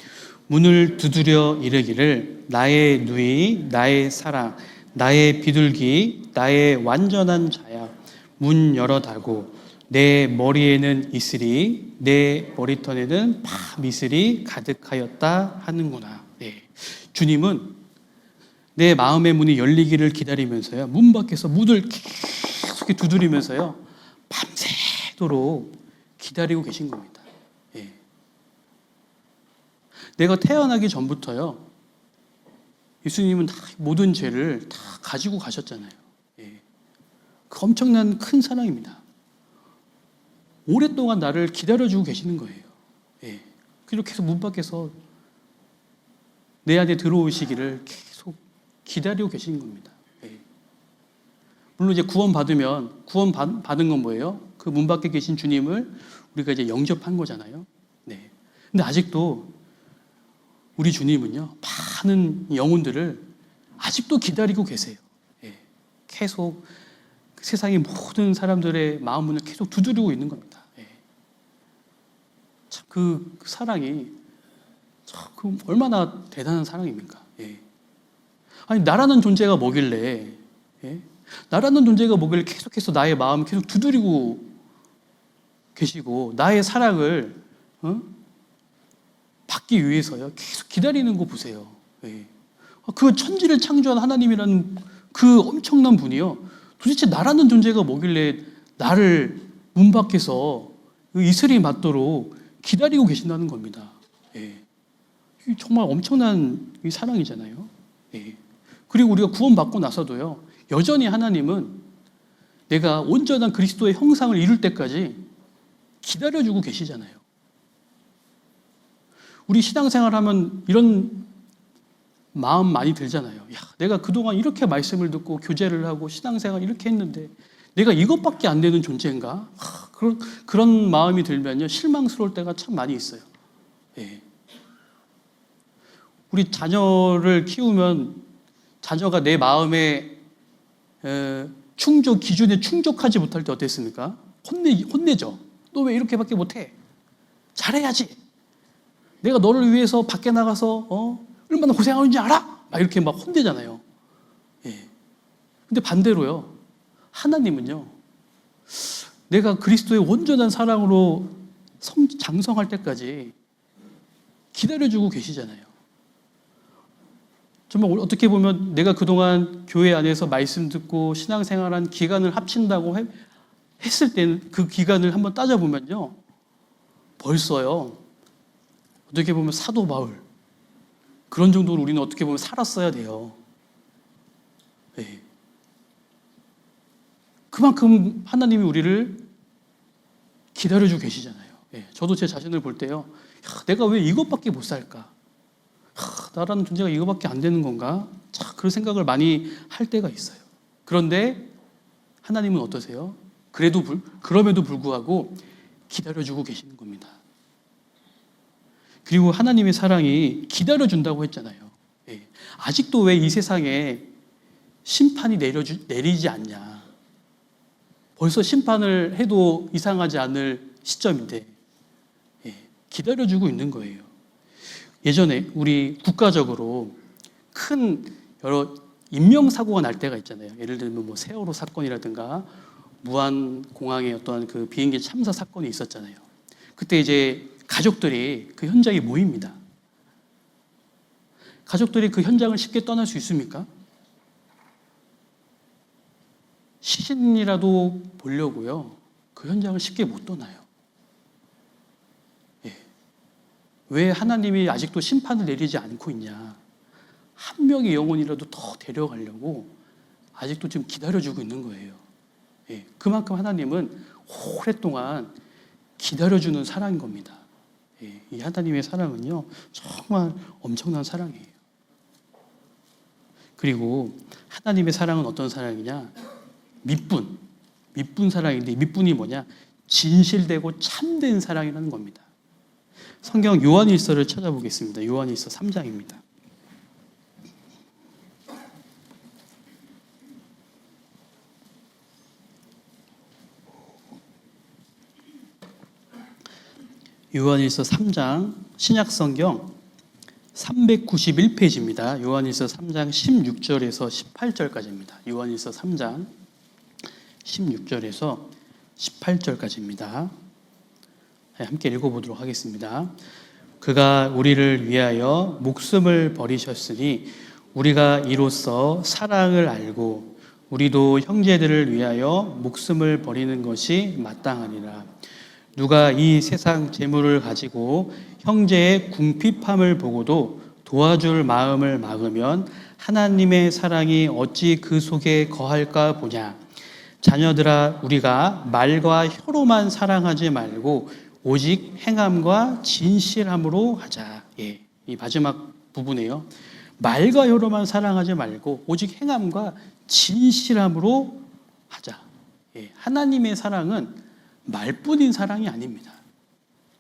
Speaker 1: 문을 두드려 이르기를 나의 누이, 나의 사랑, 나의 비둘기, 나의 완전한 자야. 문 열어다고 내 머리에는 이슬이, 내 머리털에는 파미슬이 가득하였다 하는구나. 네. 주님은 내 마음의 문이 열리기를 기다리면서요, 문 밖에서 문을 계속 두드리면서요, 밤새도록 기다리고 계신 겁니다. 예. 내가 태어나기 전부터요, 예수님은 다 모든 죄를 다 가지고 가셨잖아요. 예. 그 엄청난 큰 사랑입니다. 오랫동안 나를 기다려주고 계시는 거예요. 예. 그렇게 해서 문 밖에서 내 안에 들어오시기를 계속 기다리고 계시는 겁니다. 예. 물론 이제 받은 건 뭐예요? 그 문 밖에 계신 주님을 우리가 이제 영접한 거잖아요. 네. 근데 아직도 우리 주님은요, 많은 영혼들을 아직도 기다리고 계세요. 예. 계속 세상의 모든 사람들의 마음 문을 계속 두드리고 있는 겁니다. 예. 참 그 사랑이 참 얼마나 대단한 사랑입니까? 예. 아니, 나라는 존재가 뭐길래, 예? 나라는 존재가 뭐길래 계속해서 나의 마음을 계속 두드리고 계시고 나의 사랑을 받기 위해서요, 계속 기다리는 거 보세요. 예. 그 천지를 창조한 하나님이라는 그 엄청난 분이요, 도대체 나라는 존재가 뭐길래 나를 문 밖에서 이슬이 맞도록 기다리고 계신다는 겁니다. 예. 정말 엄청난 사랑이잖아요. 예. 그리고 우리가 구원받고 나서도요, 여전히 하나님은 내가 온전한 그리스도의 형상을 이룰 때까지 기다려주고 계시잖아요. 우리 신앙생활하면 이런 마음 많이 들잖아요. 야, 내가 그동안 이렇게 말씀을 듣고 교제를 하고 신앙생활 이렇게 했는데 내가 이것밖에 안 되는 존재인가? 그런 마음이 들면요, 실망스러울 때가 참 많이 있어요. 예. 우리 자녀를 키우면 자녀가 내 마음의 기준에 충족하지 못할 때 어땠습니까? 혼내죠. 너 왜 이렇게밖에 못해? 잘해야지. 내가 너를 위해서 밖에 나가서 얼마나 고생하는지 알아? 막 이렇게 막 혼내잖아요. 예. 근데 반대로요, 하나님은요, 내가 그리스도의 온전한 사랑으로 장성할 때까지 기다려주고 계시잖아요. 정말 어떻게 보면 내가 그동안 교회 안에서 말씀 듣고 신앙생활한 기간을 합친다고 했을 때는 그 기간을 한번 따져보면요, 벌써요, 어떻게 보면 사도 바울 그런 정도로 우리는 어떻게 보면 살았어야 돼요. 네. 그만큼 하나님이 우리를 기다려주고 계시잖아요. 네. 저도 제 자신을 볼 때요, 내가 왜 이것밖에 못 살까? 나라는 존재가 이거밖에 안 되는 건가? 그런 생각을 많이 할 때가 있어요. 그런데 하나님은 어떠세요? 그럼에도 불구하고 기다려주고 계시는 겁니다. 그리고 하나님의 사랑이 기다려준다고 했잖아요. 예. 아직도 왜 이 세상에 심판이 내리지 않냐? 벌써 심판을 해도 이상하지 않을 시점인데, 예, 기다려주고 있는 거예요. 예전에 우리 국가적으로 큰 여러 인명사고가 날 때가 있잖아요. 예를 들면 뭐 세월호 사건이라든가 무안공항의 어떤 그 비행기 참사 사건이 있었잖아요. 그때 이제 가족들이 그 현장에 모입니다. 가족들이 그 현장을 쉽게 떠날 수 있습니까? 시신이라도 보려고요, 그 현장을 쉽게 못 떠나요. 예. 왜 하나님이 아직도 심판을 내리지 않고 있냐? 한 명의 영혼이라도 더 데려가려고 아직도 지금 기다려주고 있는 거예요. 예. 그만큼 하나님은 오랫동안 기다려주는 사랑인 겁니다. 예. 이 하나님의 사랑은요, 정말 엄청난 사랑이에요. 그리고 하나님의 사랑은 어떤 사랑이냐? 밑분 사랑인데, 밑분이 뭐냐? 진실되고 참된 사랑이라는 겁니다. 성경 요한일서를 찾아보겠습니다. 요한일서 3장입니다. 요한일서 3장 신약성경 391페이지입니다. 요한일서 3장 16절에서 18절까지입니다. 요한일서 3장 16절에서 18절까지입니다. 함께 읽어보도록 하겠습니다. 그가 우리를 위하여 목숨을 버리셨으니 우리가 이로써 사랑을 알고 우리도 형제들을 위하여 목숨을 버리는 것이 마땅하니라. 누가 이 세상 재물을 가지고 형제의 궁핍함을 보고도 도와줄 마음을 막으면 하나님의 사랑이 어찌 그 속에 거할까 보냐. 자녀들아, 우리가 말과 혀로만 사랑하지 말고 오직 행함과 진실함으로 하자. 이 마지막 부분이에요. 말과 혀로만 사랑하지 말고 오직 행함과 진실함으로 하자. 하나님의 사랑은 말뿐인 사랑이 아닙니다.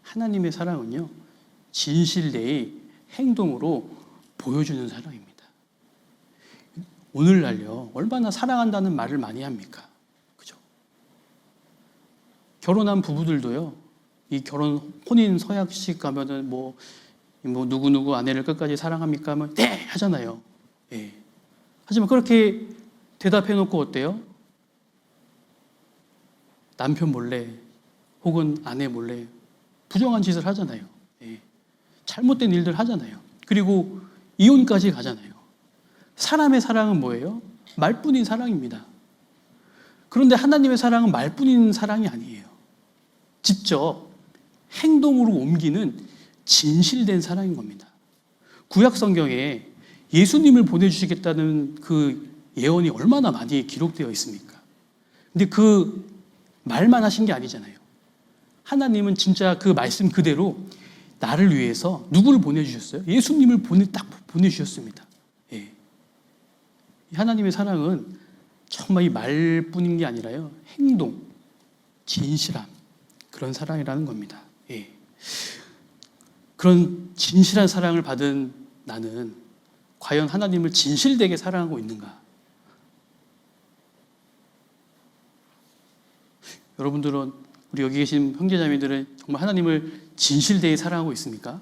Speaker 1: 하나님의 사랑은요, 진실되이 행동으로 보여주는 사랑입니다. 오늘날요, 얼마나 사랑한다는 말을 많이 합니까? 그죠? 결혼한 부부들도요, 이 혼인 서약식 가면은 누구누구 아내를 끝까지 사랑합니까? 하면 네! 하잖아요. 예. 하지만 그렇게 대답해 놓고 어때요? 남편 몰래 혹은 아내 몰래 부정한 짓을 하잖아요. 예. 잘못된 일들 하잖아요. 그리고 이혼까지 가잖아요. 사람의 사랑은 뭐예요? 말뿐인 사랑입니다. 그런데 하나님의 사랑은 말뿐인 사랑이 아니에요. 직접 행동으로 옮기는 진실된 사랑인 겁니다. 구약 성경에 예수님을 보내주시겠다는 그 예언이 얼마나 많이 기록되어 있습니까? 근데 그 말만 하신 게 아니잖아요. 하나님은 진짜 그 말씀 그대로 나를 위해서 누구를 보내주셨어요? 예수님을 딱 보내주셨습니다. 예. 하나님의 사랑은 정말 이 말뿐인 게 아니라요, 행동, 진실함, 그런 사랑이라는 겁니다. 예. 그런 진실한 사랑을 받은 나는 과연 하나님을 진실되게 사랑하고 있는가? 여러분들은, 우리 여기 계신 형제자매들은 정말 하나님을 진실되게 사랑하고 있습니까?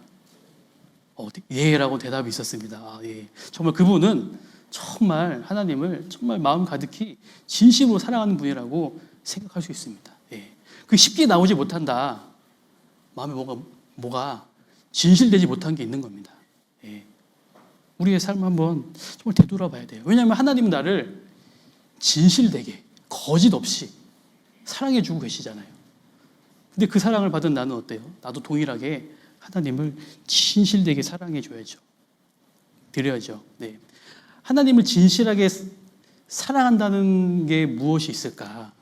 Speaker 1: 예라고 대답이 있었습니다. 예. 정말 그분은 정말 하나님을 정말 마음 가득히 진심으로 사랑하는 분이라고 생각할 수 있습니다. 예. 그 쉽게 나오지 못한다. 마음에 뭐가 진실되지 못한 게 있는 겁니다. 예. 우리의 삶을 한번 정말 되돌아봐야 돼요. 왜냐하면 하나님은 나를 진실되게, 거짓 없이 사랑해주고 계시잖아요. 근데 그 사랑을 받은 나는 어때요? 나도 동일하게 하나님을 진실되게 사랑해줘야죠. 드려야죠. 네. 하나님을 진실하게 사랑한다는 게 무엇이 있을까?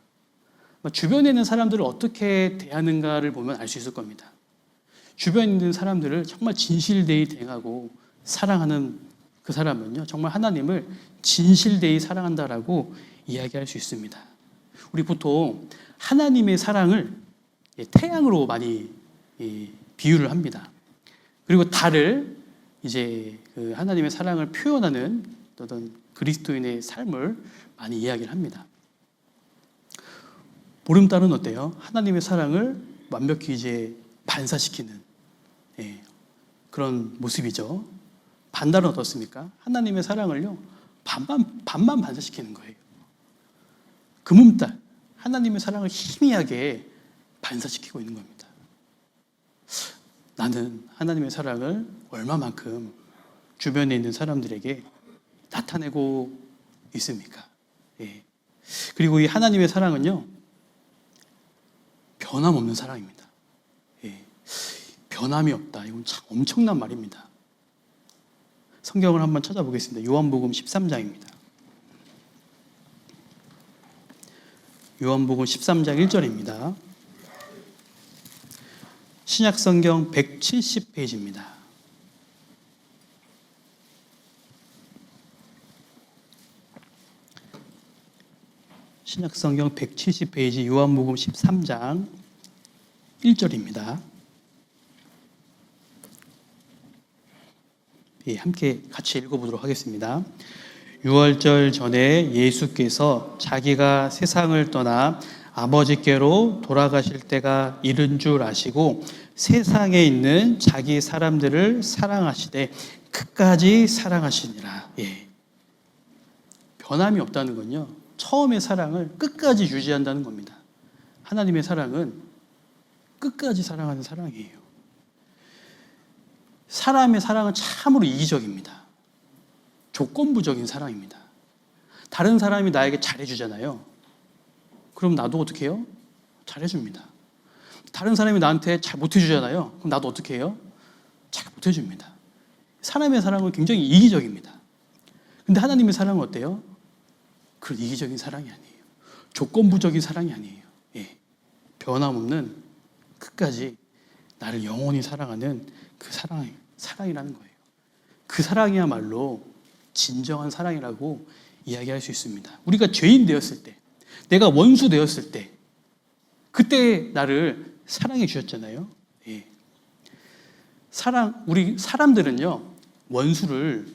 Speaker 1: 주변에 있는 사람들을 어떻게 대하는가를 보면 알 수 있을 겁니다. 주변에 있는 사람들을 정말 진실되이 대하고 사랑하는 그 사람은요, 정말 하나님을 진실되이 사랑한다라고 이야기할 수 있습니다. 우리 보통 하나님의 사랑을 태양으로 많이 비유를 합니다. 그리고 달을 이제 그 하나님의 사랑을 표현하는 어떤 그리스도인의 삶을 많이 이야기를 합니다. 보름달은 어때요? 하나님의 사랑을 완벽히 이제 반사시키는 그런 모습이죠. 반달은 어떻습니까? 하나님의 사랑을요, 반만 반사시키는 거예요. 금음달, 하나님의 사랑을 희미하게 반사시키고 있는 겁니다. 나는 하나님의 사랑을 얼마만큼 주변에 있는 사람들에게 나타내고 있습니까? 예. 그리고 이 하나님의 사랑은요, 변함없는 사랑입니다. 예. 변함이 없다. 이건 참 엄청난 말입니다. 성경을 한번 찾아보겠습니다. 요한복음 13장입니다. 요한복음 13장 1절입니다. 신약성경 170페이지입니다. 신약성경 170페이지 요한복음 13장 1절입니다. 예, 함께 같이 읽어보도록 하겠습니다. 유월절 전에 예수께서 자기가 세상을 떠나 아버지께로 돌아가실 때가 이른 줄 아시고 세상에 있는 자기 사람들을 사랑하시되 끝까지 사랑하시니라. 예. 변함이 없다는 건요, 처음의 사랑을 끝까지 유지한다는 겁니다. 하나님의 사랑은 끝까지 사랑하는 사랑이에요. 사람의 사랑은 참으로 이기적입니다. 조건부적인 사랑입니다. 다른 사람이 나에게 잘해주잖아요. 그럼 나도 어떻게 해요? 잘해줍니다. 다른 사람이 나한테 잘 못해주잖아요. 그럼 나도 어떻게 해요? 잘 못해줍니다. 사람의 사랑은 굉장히 이기적입니다. 근데 하나님의 사랑은 어때요? 그런 이기적인 사랑이 아니에요. 조건부적인 사랑이 아니에요. 예. 변함없는 끝까지 나를 영원히 사랑하는 그 사랑이라는 거예요. 그 사랑이야말로 진정한 사랑이라고 이야기할 수 있습니다. 우리가 죄인 되었을 때, 내가 원수 되었을 때, 그때 나를 사랑해 주셨잖아요. 예. 우리 사람들은요, 원수를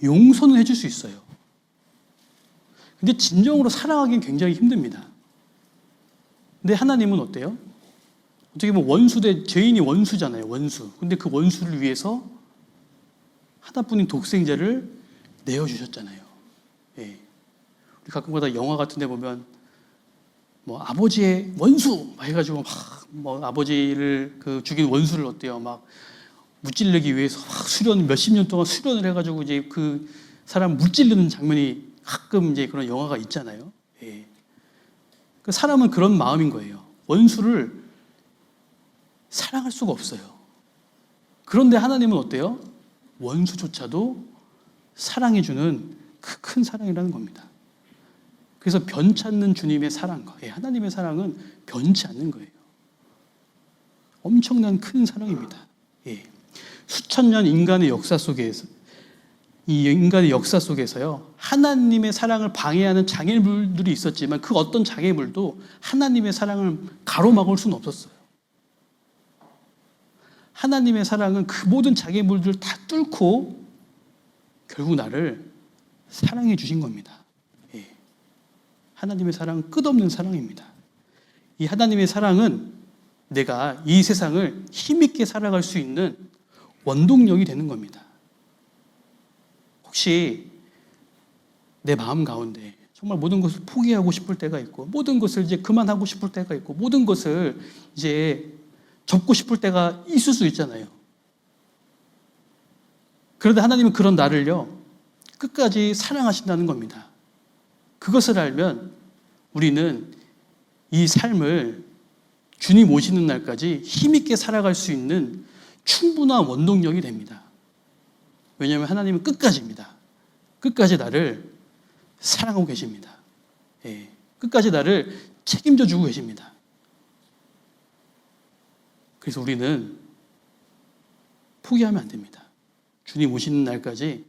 Speaker 1: 용서는 해줄 수 있어요. 근데 진정으로 사랑하기는 굉장히 힘듭니다. 근데 하나님은 어때요? 어떻게 보면 죄인이 원수잖아요, 원수. 근데 그 원수를 위해서 하나뿐인 독생자를 내어주셨잖아요. 예. 우리 가끔가다 영화 같은 데 보면, 아버지의 원수! 막 해가지고, 아버지를 죽인 원수를 어때요? 무찔르기 위해서 몇십 년 동안 수련을 해가지고 이제 그 사람 무찔르는 장면이 가끔 이제 그런 영화가 있잖아요. 예. 그 사람은 그런 마음인 거예요. 원수를 사랑할 수가 없어요. 그런데 하나님은 어때요? 원수조차도 사랑해주는 그 큰 사랑이라는 겁니다. 그래서 변치 않는 주님의 사랑과 하나님의 사랑은 변치 않는 거예요. 엄청난 큰 사랑입니다. 예. 수천 년 인간의 역사 속에서요, 하나님의 사랑을 방해하는 장애물들이 있었지만 그 어떤 장애물도 하나님의 사랑을 가로막을 수는 없었어요. 하나님의 사랑은 그 모든 장애물들을 다 뚫고 결국 나를 사랑해 주신 겁니다. 예. 하나님의 사랑은 끝없는 사랑입니다. 이 하나님의 사랑은 내가 이 세상을 힘있게 살아갈 수 있는 원동력이 되는 겁니다. 혹시 내 마음 가운데 정말 모든 것을 포기하고 싶을 때가 있고, 모든 것을 이제 그만하고 싶을 때가 있고, 모든 것을 이제 접고 싶을 때가 있을 수 있잖아요. 그런데 하나님은 그런 나를요, 끝까지 사랑하신다는 겁니다. 그것을 알면 우리는 이 삶을 주님 오시는 날까지 힘있게 살아갈 수 있는 충분한 원동력이 됩니다. 왜냐하면 하나님은 끝까지입니다. 끝까지 나를 사랑하고 계십니다. 예. 끝까지 나를 책임져 주고 계십니다. 그래서 우리는 포기하면 안 됩니다. 주님 오시는 날까지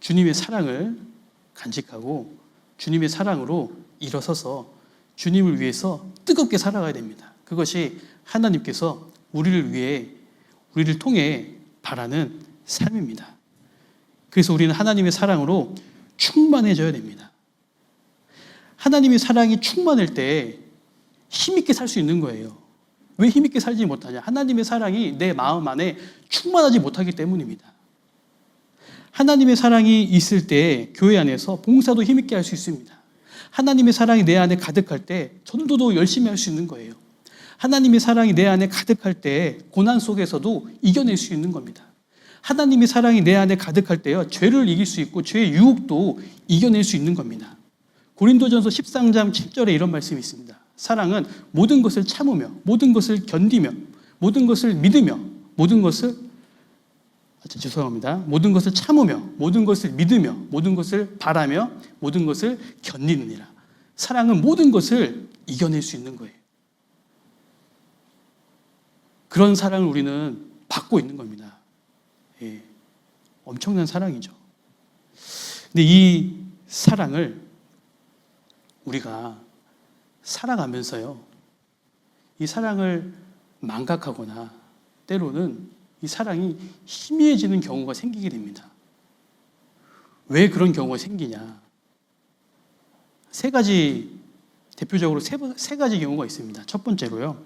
Speaker 1: 주님의 사랑을 간직하고 주님의 사랑으로 일어서서 주님을 위해서 뜨겁게 살아가야 됩니다. 그것이 하나님께서 우리를 통해 바라는 삶입니다. 그래서 우리는 하나님의 사랑으로 충만해져야 됩니다. 하나님의 사랑이 충만할 때 힘있게 살 수 있는 거예요. 왜 힘있게 살지 못하냐? 하나님의 사랑이 내 마음 안에 충만하지 못하기 때문입니다. 하나님의 사랑이 있을 때 교회 안에서 봉사도 힘있게 할 수 있습니다. 하나님의 사랑이 내 안에 가득할 때 전도도 열심히 할 수 있는 거예요. 하나님의 사랑이 내 안에 가득할 때 고난 속에서도 이겨낼 수 있는 겁니다. 하나님의 사랑이 내 안에 가득할 때요, 죄를 이길 수 있고 죄의 유혹도 이겨낼 수 있는 겁니다. 고린도전서 13장 7절에 이런 말씀이 있습니다. 사랑은 모든 것을 참으며, 모든 것을 견디며, 모든 것을 믿으며, 모든 것을 참으며, 모든 것을 믿으며, 모든 것을 바라며, 모든 것을 견디느니라. 사랑은 모든 것을 이겨낼 수 있는 거예요. 그런 사랑을 우리는 받고 있는 겁니다. 예. 엄청난 사랑이죠. 근데 이 사랑을 우리가 살아가면서요, 이 사랑을 망각하거나 때로는 이 사랑이 희미해지는 경우가 생기게 됩니다. 왜 그런 경우가 생기냐? 대표적으로 세 가지 경우가 있습니다. 첫 번째로요,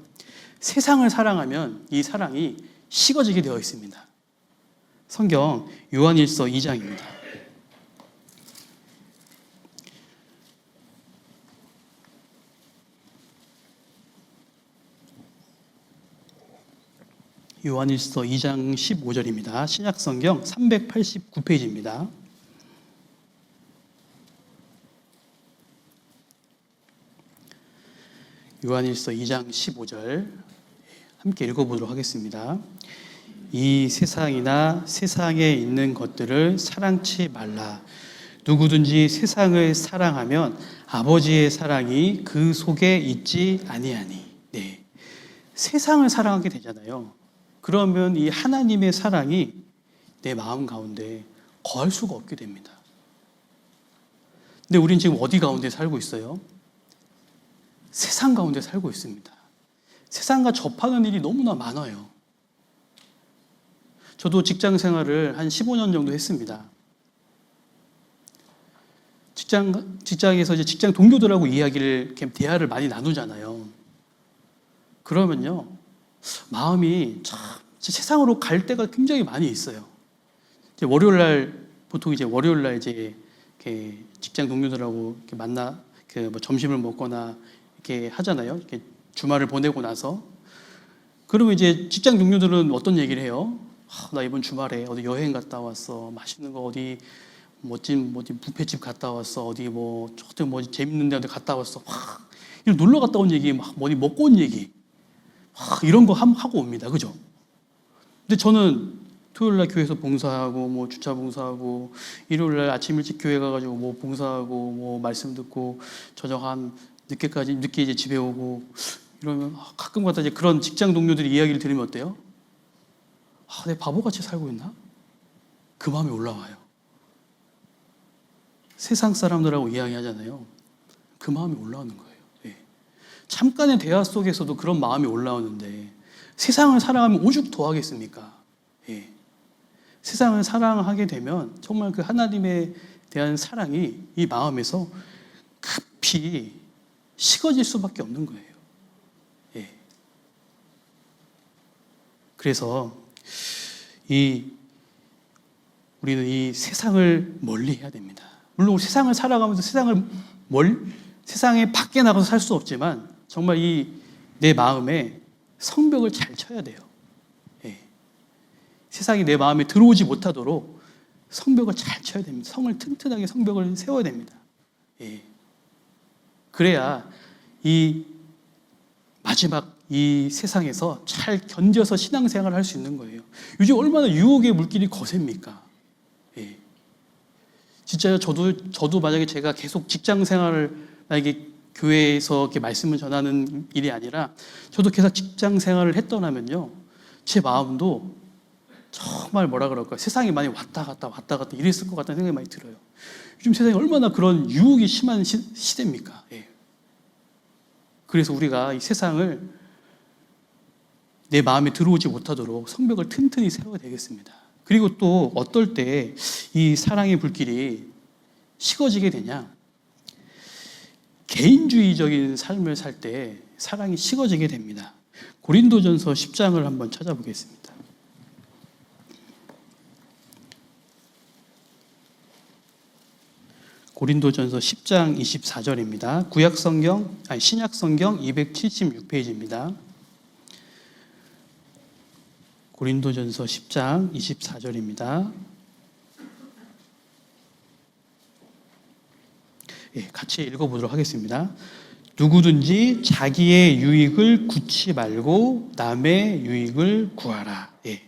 Speaker 1: 세상을 사랑하면 이 사랑이 식어지게 되어 있습니다. 성경 요한일서 2장입니다. 요한일서 2장 15절입니다. 신약성경 389페이지입니다. 요한일서 2장 15절 함께 읽어보도록 하겠습니다. 이 세상이나 세상에 있는 것들을 사랑치 말라. 누구든지 세상을 사랑하면 아버지의 사랑이 그 속에 있지 아니하니. 네. 세상을 사랑하게 되잖아요. 그러면 이 하나님의 사랑이 내 마음 가운데 거할 수가 없게 됩니다. 근데 우린 지금 어디 가운데 살고 있어요? 세상 가운데 살고 있습니다. 세상과 접하는 일이 너무나 많아요. 저도 직장 생활을 한 15년 정도 했습니다. 직장에서 이제 직장 동료들하고 대화를 많이 나누잖아요. 그러면요, 마음이 참 세상으로 갈 때가 굉장히 많이 있어요. 이제 보통 월요일 날 이렇게 직장 동료들하고 이렇게 점심을 먹거나 이렇게 하잖아요. 이렇게 주말을 보내고 나서. 그러면 이제 직장 동료들은 어떤 얘기를 해요? 나 이번 주말에 어디 여행 갔다 왔어. 맛있는 거 어디 멋진 뷔페집 갔다 왔어. 어디 재밌는 데 어디 갔다 왔어. 이런 놀러 갔다 온 얘기, 어디 먹고 온 얘기. 이런 거 하고 옵니다. 그죠? 근데 저는 토요일 날 교회에서 봉사하고, 주차 봉사하고, 일요일 날 아침 일찍 교회 가가지고 봉사하고, 말씀 듣고, 저녁 한 늦게 이제 집에 오고, 이러면 가끔 가다 이제 그런 직장 동료들이 이야기를 들으면 어때요? 내 바보같이 살고 있나? 그 마음이 올라와요. 세상 사람들하고 이야기하잖아요. 그 마음이 올라오는 거예요. 예. 잠깐의 대화 속에서도 그런 마음이 올라오는데 세상을 사랑하면 오죽 더 하겠습니까? 예. 세상을 사랑하게 되면 정말 그 하나님에 대한 사랑이 이 마음에서 급히 식어질 수밖에 없는 거예요. 예. 그래서 우리는 이 세상을 멀리 해야 됩니다. 물론 세상을 살아가면서 세상에 밖에 나가서 살 수 없지만 정말 내 마음에 성벽을 잘 쳐야 돼요. 예. 세상이 내 마음에 들어오지 못하도록 성벽을 잘 쳐야 됩니다. 튼튼하게 성벽을 세워야 됩니다. 예. 그래야 마지막 이 세상에서 잘 견뎌서 신앙생활을 할 수 있는 거예요. 요즘 얼마나 유혹의 물길이 거셉니까? 예. 진짜요. 저도 만약에 제가 계속 직장 생활을 만약에 교회에서 이렇게 말씀을 전하는 일이 아니라 저도 계속 직장 생활을 했더라면요, 제 마음도 정말 세상이 많이 왔다 갔다 이랬을 것 같다는 생각이 많이 들어요. 요즘 세상에 얼마나 그런 유혹이 심한 시대입니까? 예. 그래서 우리가 이 세상을 내 마음에 들어오지 못하도록 성벽을 튼튼히 세워야 되겠습니다. 그리고 또 어떨 때 이 사랑의 불길이 식어지게 되냐? 개인주의적인 삶을 살 때 사랑이 식어지게 됩니다. 고린도전서 10장을 한번 찾아보겠습니다. 고린도전서 10장 24절입니다. 신약성경 276페이지입니다. 고린도전서 10장 24절입니다. 예, 같이 읽어보도록 하겠습니다. 누구든지 자기의 유익을 구치 말고 남의 유익을 구하라. 예.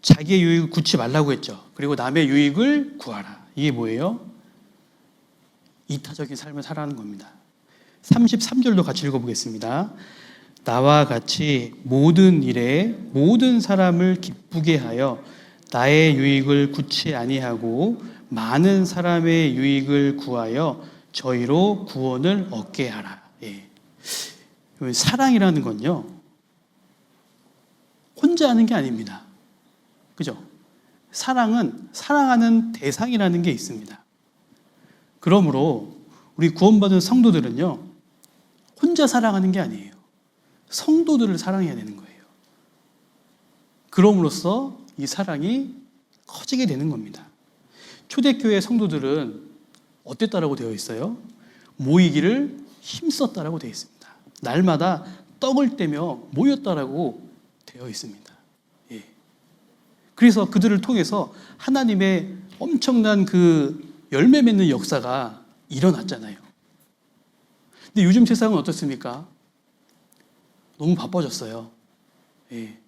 Speaker 1: 자기의 유익을 구치 말라고 했죠. 그리고 남의 유익을 구하라. 이게 뭐예요? 이타적인 삶을 살아가는 겁니다. 33절도 같이 읽어보겠습니다. 나와 같이 모든 일에 모든 사람을 기쁘게 하여 나의 유익을 구치 아니하고 많은 사람의 유익을 구하여 저희로 구원을 얻게 하라. 예. 사랑이라는 건요, 혼자 하는 게 아닙니다. 그죠? 사랑은 사랑하는 대상이라는 게 있습니다. 그러므로 우리 구원받은 성도들은요, 혼자 사랑하는 게 아니에요. 성도들을 사랑해야 되는 거예요. 그럼으로써 이 사랑이 커지게 되는 겁니다. 초대교회 성도들은 어땠다라고 되어 있어요? 모이기를 힘썼다라고 되어 있습니다. 날마다 떡을 떼며 모였다라고 되어 있습니다. 예. 그래서 그들을 통해서 하나님의 엄청난 그 열매 맺는 역사가 일어났잖아요. 근데 요즘 세상은 어떻습니까? 너무 바빠졌어요. 예.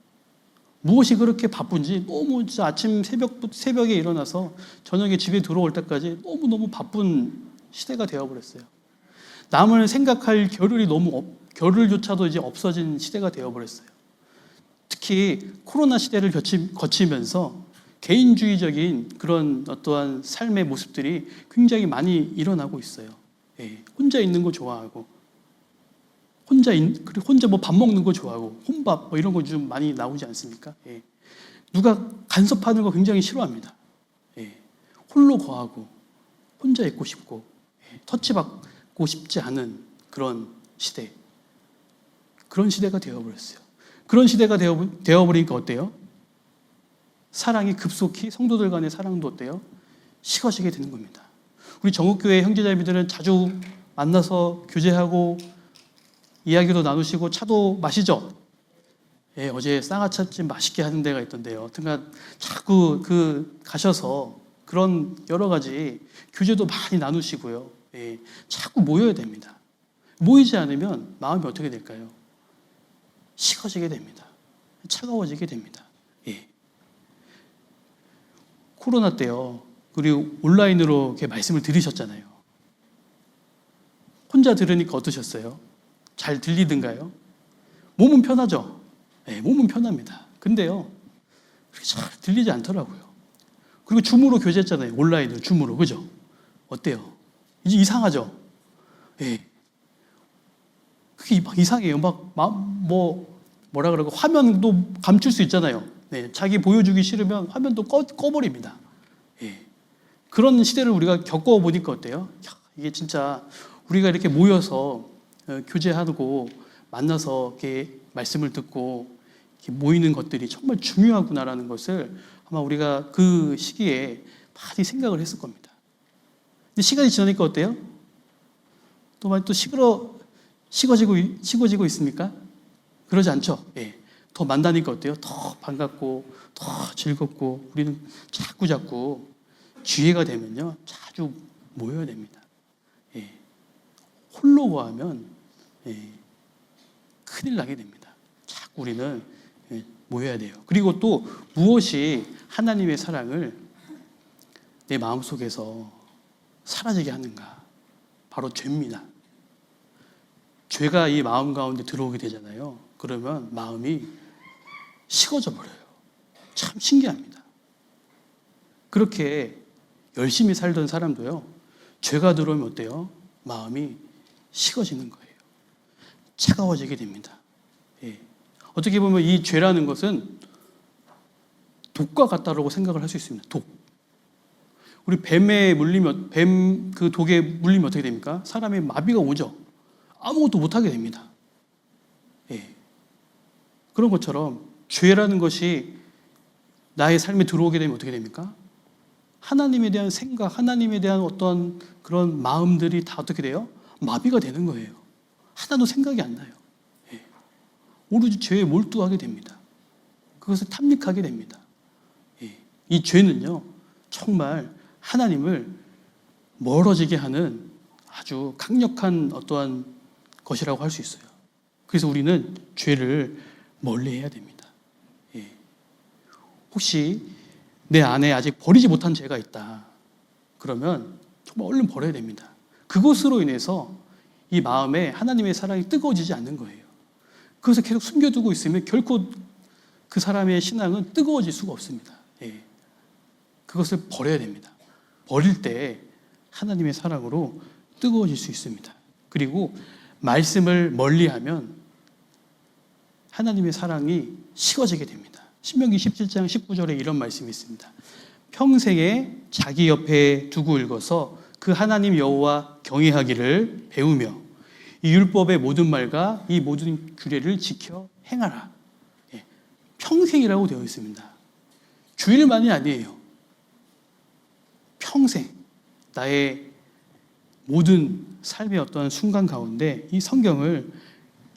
Speaker 1: 무엇이 그렇게 바쁜지 너무 아침 새벽에 일어나서 저녁에 집에 들어올 때까지 너무너무 바쁜 시대가 되어버렸어요. 남을 생각할 겨를조차도 이제 없어진 시대가 되어버렸어요. 특히 코로나 시대를 거치면서 개인주의적인 그런 어떠한 삶의 모습들이 굉장히 많이 일어나고 있어요. 예. 혼자 있는 거 좋아하고, 혼자 뭐 밥 먹는 거 좋아하고, 혼밥 뭐 이런 거 좀 많이 나오지 않습니까? 예. 누가 간섭하는 거 굉장히 싫어합니다. 예. 홀로 거하고, 혼자 있고 싶고, 예. 터치받고 싶지 않은 그런 시대. 그런 시대가 되어버렸어요. 그런 시대가 되어버리니까 어때요? 사랑이 급속히, 성도들 간의 사랑도 어때요? 식어지게 되는 겁니다. 우리 정읍교회 형제자매들은 자주 만나서 교제하고 이야기도 나누시고 차도 마시죠? 예, 어제 쌍화차집 맛있게 하는 데가 있던데요. 하여튼 자꾸 가셔서 그런 여러 가지 교제도 많이 나누시고요. 예, 자꾸 모여야 됩니다. 모이지 않으면 마음이 어떻게 될까요? 식어지게 됩니다. 차가워지게 됩니다. 예. 코로나 때요, 우리 온라인으로 이렇게 말씀을 들으셨잖아요. 혼자 들으니까 어떠셨어요? 잘 들리던가요? 몸은 편하죠? 네, 몸은 편합니다. 근데요, 그렇게 잘 들리지 않더라고요. 그리고 줌으로 교제했잖아요. 온라인으로, 줌으로. 그죠? 어때요? 이제 이상하죠? 네. 그게 막 이상해요. 뭐라 그러고, 화면도 감출 수 있잖아요. 네, 자기 보여주기 싫으면 화면도 꺼버립니다. 예. 그런 시대를 우리가 겪어보니까 어때요? 이게 진짜 우리가 이렇게 모여서 교제하고 만나서 이렇게 말씀을 듣고 이렇게 모이는 것들이 정말 중요하구나라는 것을 아마 우리가 그 시기에 많이 생각을 했을 겁니다. 근데 시간이 지나니까 어때요? 또 많이 또 식어지고 있습니까? 그러지 않죠? 예. 더 만나니까 어때요? 더 반갑고 더 즐겁고 우리는 자꾸 기회가 되면요 자주 모여야 됩니다. 예. 홀로 거하면 큰일 나게 됩니다. 자꾸 우리는 모여야 돼요. 그리고 또 무엇이 하나님의 사랑을 내 마음속에서 사라지게 하는가? 바로 죄입니다. 죄가 이 마음 가운데 들어오게 되잖아요. 그러면 마음이 식어져 버려요. 참 신기합니다. 그렇게 열심히 살던 사람도요, 죄가 들어오면 어때요? 마음이 식어지는 거예요. 차가워지게 됩니다. 예. 어떻게 보면 이 죄라는 것은 독과 같다라고 생각을 할 수 있습니다. 독. 우리 뱀 그 독에 물리면 어떻게 됩니까? 사람의 마비가 오죠. 아무것도 못하게 됩니다. 예. 그런 것처럼 죄라는 것이 나의 삶에 들어오게 되면 어떻게 됩니까? 하나님에 대한 생각, 하나님에 대한 어떤 그런 마음들이 다 어떻게 돼요? 마비가 되는 거예요. 하나도 생각이 안 나요. 예. 오로지 죄에 몰두하게 됩니다. 그것을 탐닉하게 됩니다. 예. 이 죄는요, 정말 하나님을 멀어지게 하는 아주 강력한 어떠한 것이라고 할 수 있어요. 그래서 우리는 죄를 멀리해야 됩니다. 예. 혹시 내 안에 아직 버리지 못한 죄가 있다. 그러면 정말 얼른 버려야 됩니다. 그것으로 인해서 이 마음에 하나님의 사랑이 뜨거워지지 않는 거예요. 그것을 계속 숨겨두고 있으면 결코 그 사람의 신앙은 뜨거워질 수가 없습니다. 예. 그것을 버려야 됩니다. 버릴 때 하나님의 사랑으로 뜨거워질 수 있습니다. 그리고 말씀을 멀리하면 하나님의 사랑이 식어지게 됩니다. 신명기 17장 19절에 이런 말씀이 있습니다. 평생에 자기 옆에 두고 읽어서 그 하나님 여호와 경외하기를 배우며 이 율법의 모든 말과 이 모든 규례를 지켜 행하라. 평생이라고 되어 있습니다. 주일만이 아니에요. 평생 나의 모든 삶의 어떤 순간 가운데 이 성경을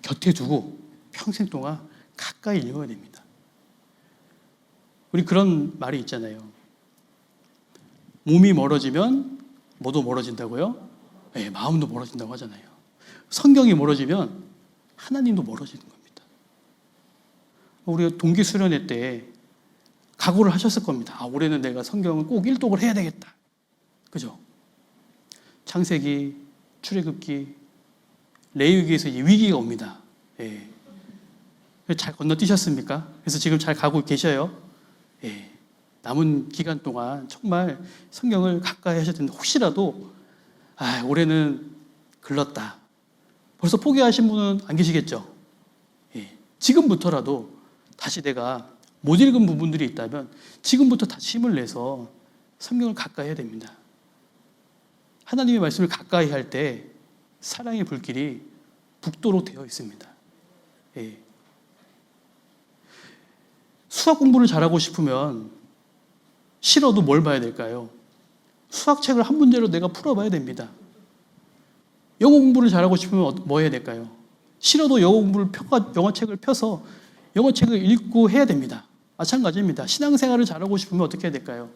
Speaker 1: 곁에 두고 평생 동안 가까이 읽어야 됩니다. 우리 그런 말이 있잖아요. 몸이 멀어지면 뭐도 멀어진다고요? 네, 마음도 멀어진다고 하잖아요. 성경이 멀어지면 하나님도 멀어지는 겁니다. 우리 동기 수련회 때 각오를 하셨을 겁니다. 올해는 내가 성경을 꼭 일독을 해야 되겠다. 그죠? 창세기, 출애굽기, 레위기에서 이 위기가 옵니다. 예. 잘 건너뛰셨습니까? 그래서 지금 잘 가고 계셔요? 예. 남은 기간 동안 정말 성경을 가까이 하셔야 되는데 혹시라도 올해는 글렀다. 벌써 포기하신 분은 안 계시겠죠? 예. 지금부터라도 다시 내가 못 읽은 부분들이 있다면 지금부터 다시 힘을 내서 성경을 가까이 해야 됩니다. 하나님의 말씀을 가까이 할 때 사랑의 불길이 북도록 되어 있습니다. 예. 수학 공부를 잘하고 싶으면 싫어도 뭘 봐야 될까요? 수학책을 한 문제로 내가 풀어봐야 됩니다. 영어 공부를 잘하고 싶으면 뭐 해야 될까요? 싫어도 영어책을 펴서 영어책을 읽고 해야 됩니다. 마찬가지입니다. 신앙생활을 잘하고 싶으면 어떻게 해야 될까요?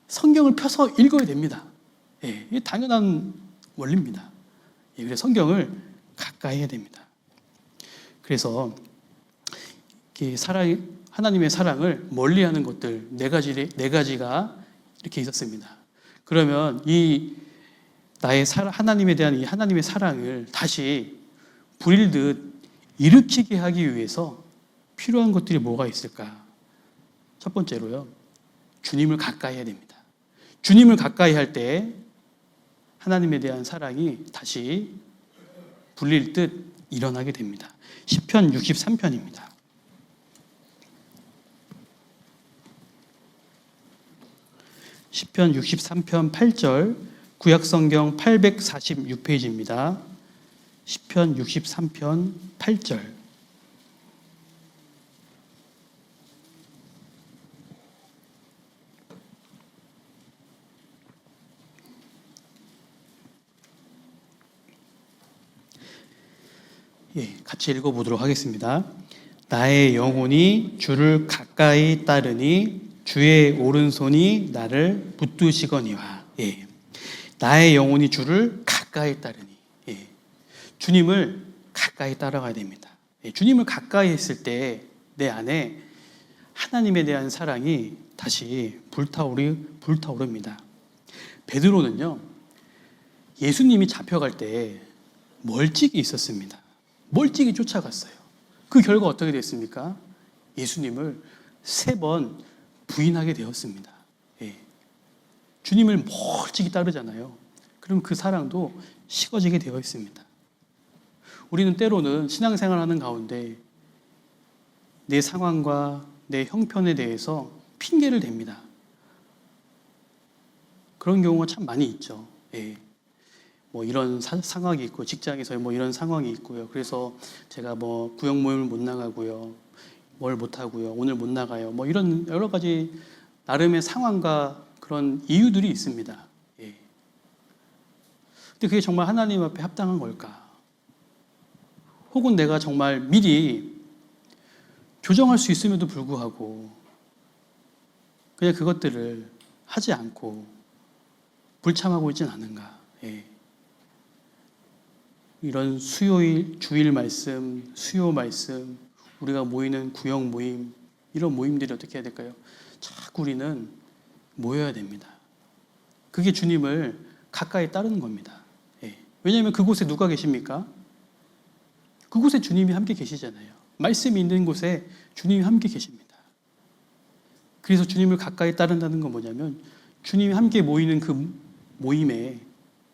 Speaker 1: 성경을 펴서 읽어야 됩니다. 예, 이게 당연한 원리입니다. 예, 그래서 성경을 가까이 해야 됩니다. 그래서 하나님의 사랑을 멀리하는 것들 네 가지가 이렇게 있었습니다. 그러면 이 하나님에 대한 이 하나님의 사랑을 다시 불일듯 일으키게 하기 위해서 필요한 것들이 뭐가 있을까? 첫 번째로요, 주님을 가까이 해야 됩니다. 주님을 가까이 할 때 하나님에 대한 사랑이 다시 불릴 듯 일어나게 됩니다. 시편 63편입니다. 시편 63편 8절, 구약성경 846페이지입니다. 시편 63편 8절. 예, 같이 읽어보도록 하겠습니다. 나의 영혼이 주를 가까이 따르니 주의 오른손이 나를 붙드시거니와. 예, 나의 영혼이 주를 가까이 따르니. 예, 주님을 가까이 따라가야 됩니다. 예, 주님을 가까이 했을 때 내 안에 하나님에 대한 사랑이 다시 불타오릅니다. 베드로는요, 예수님이 잡혀갈 때 멀찍이 있었습니다. 멀찍이 쫓아갔어요. 그 결과 어떻게 됐습니까? 예수님을 3번 부인하게 되었습니다. 예. 주님을 멀찍이 따르잖아요. 그럼 그 사랑도 식어지게 되어 있습니다. 우리는 때로는 신앙생활하는 가운데 내 상황과 내 형편에 대해서 핑계를 댑니다. 그런 경우가 참 많이 있죠. 예. 뭐 이런 상황이 있고, 직장에서 뭐 이런 상황이 있고요. 그래서 제가 뭐 구역 모임을 못 나가고요. 뭘 못 하고요. 오늘 못 나가요. 뭐 이런 여러 가지 나름의 상황과 그런 이유들이 있습니다. 예. 근데 그게 정말 하나님 앞에 합당한 걸까? 혹은 내가 정말 미리 조정할 수 있음에도 불구하고 그냥 그것들을 하지 않고 불참하고 있진 않은가? 예. 이런 수요일, 주일 말씀, 수요 말씀, 우리가 모이는 구역 모임, 이런 모임들이 어떻게 해야 될까요? 자꾸 우리는 모여야 됩니다. 그게 주님을 가까이 따르는 겁니다. 예. 왜냐하면 그곳에 누가 계십니까? 그곳에 주님이 함께 계시잖아요. 말씀이 있는 곳에 주님이 함께 계십니다. 그래서 주님을 가까이 따른다는 건 뭐냐면 주님이 함께 모이는 그 모임에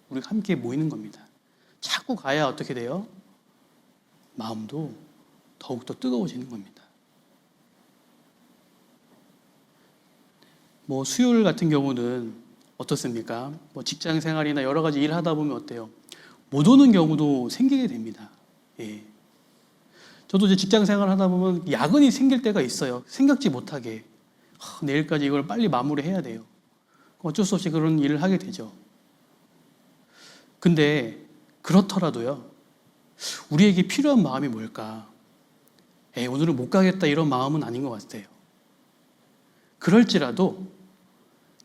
Speaker 1: 우리가 함께 모이는 겁니다. 자꾸 가야 어떻게 돼요? 마음도 더욱더 뜨거워지는 겁니다. 수요일 같은 경우는 어떻습니까? 직장 생활이나 여러 가지 일 하다 보면 어때요? 못 오는 경우도 생기게 됩니다. 예. 저도 이제 직장 생활 하다 보면 야근이 생길 때가 있어요. 생각지 못하게. 내일까지 이걸 빨리 마무리해야 돼요. 어쩔 수 없이 그런 일을 하게 되죠. 근데 그렇더라도요, 우리에게 필요한 마음이 뭘까? 오늘은 못 가겠다 이런 마음은 아닌 것 같아요. 그럴지라도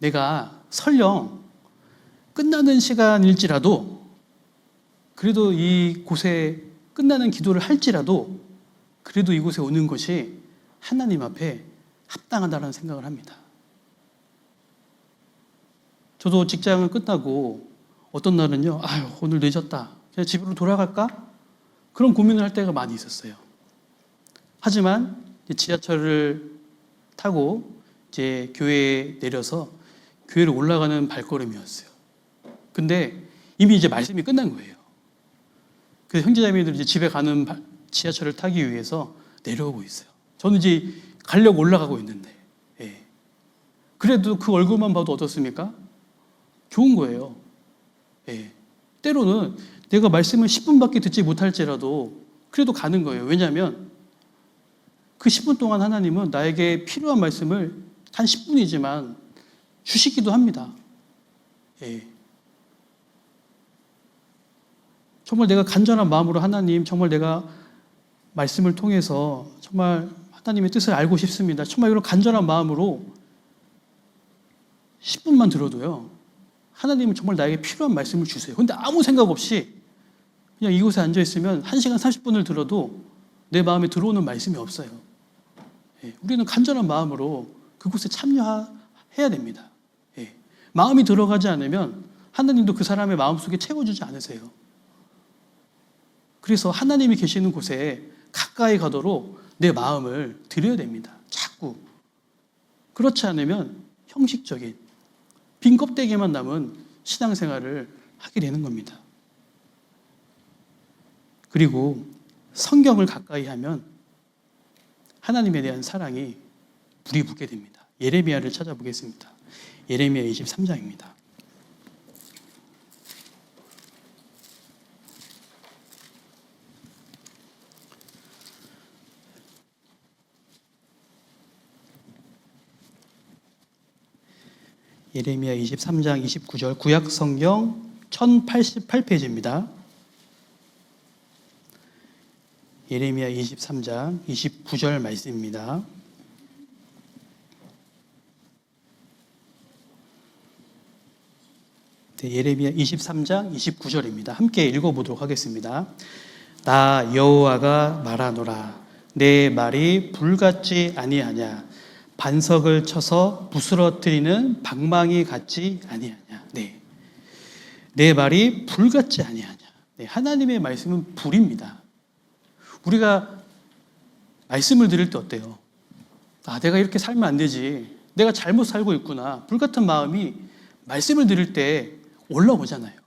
Speaker 1: 내가 설령 끝나는 시간일지라도 그래도 이곳에 끝나는 기도를 할지라도 그래도 이곳에 오는 것이 하나님 앞에 합당하다는 생각을 합니다. 저도 직장을 끝나고 어떤 날은요, 오늘 늦었다. 그냥 집으로 돌아갈까? 그런 고민을 할 때가 많이 있었어요. 하지만 지하철을 타고 이제 교회에 내려서 교회를 올라가는 발걸음이었어요. 근데 이미 이제 말씀이 끝난 거예요. 그래서 형제자매들이 이제 집에 가는 지하철을 타기 위해서 내려오고 있어요. 저는 이제 가려고 올라가고 있는데, 그래도 그 얼굴만 봐도 어떻습니까? 좋은 거예요. 때로는 내가 말씀을 10분밖에 듣지 못할지라도 그래도 가는 거예요. 왜냐하면 그 10분 동안 하나님은 나에게 필요한 말씀을 단 10분이지만 주시기도 합니다. 정말 내가 간절한 마음으로 하나님, 정말 내가 말씀을 통해서 정말 하나님의 뜻을 알고 싶습니다. 정말 이런 간절한 마음으로 10분만 들어도요, 하나님은 정말 나에게 필요한 말씀을 주세요. 근데 아무 생각 없이 그냥 이곳에 앉아있으면 1시간 30분을 들어도 내 마음에 들어오는 말씀이 없어요. 우리는 간절한 마음으로 그곳에 참여해야 됩니다. 마음이 들어가지 않으면 하나님도 그 사람의 마음속에 채워주지 않으세요. 그래서 하나님이 계시는 곳에 가까이 가도록 내 마음을 드려야 됩니다. 자꾸. 그렇지 않으면 형식적인 빈 껍데기만 남은 신앙생활을 하게 되는 겁니다. 그리고 성경을 가까이 하면 하나님에 대한 사랑이 불이 붙게 됩니다. 예레미야를 찾아보겠습니다. 예레미야 23장입니다. 예레미야 23장 29절 구약성경 1088페이지입니다. 예레미야 23장 29절 말씀입니다. 예레미야 23장 29절입니다. 함께 읽어보도록 하겠습니다. 나 여호와가 말하노라. 내 말이 불같지 아니하냐. 반석을 쳐서 부스러뜨리는 방망이 같지 아니하냐. 내 말이 불같지 아니하냐. 하나님의 말씀은 불입니다. 우리가 말씀을 들을 때 어때요? 내가 이렇게 살면 안 되지. 내가 잘못 살고 있구나. 불같은 마음이 말씀을 들을 때 올라오잖아요.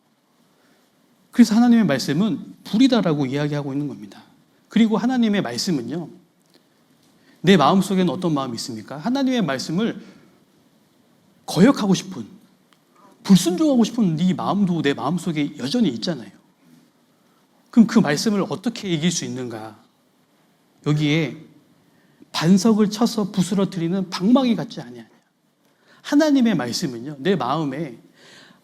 Speaker 1: 그래서 하나님의 말씀은 불이다라고 이야기하고 있는 겁니다. 그리고 하나님의 말씀은요, 내 마음속에는 어떤 마음이 있습니까? 하나님의 말씀을 거역하고 싶은, 불순종하고 싶은 네 마음도 내 마음속에 여전히 있잖아요. 그럼 그 말씀을 어떻게 이길 수 있는가? 여기에 반석을 쳐서 부스러뜨리는 방망이 같지 아니하냐. 하나님의 말씀은요, 내 마음에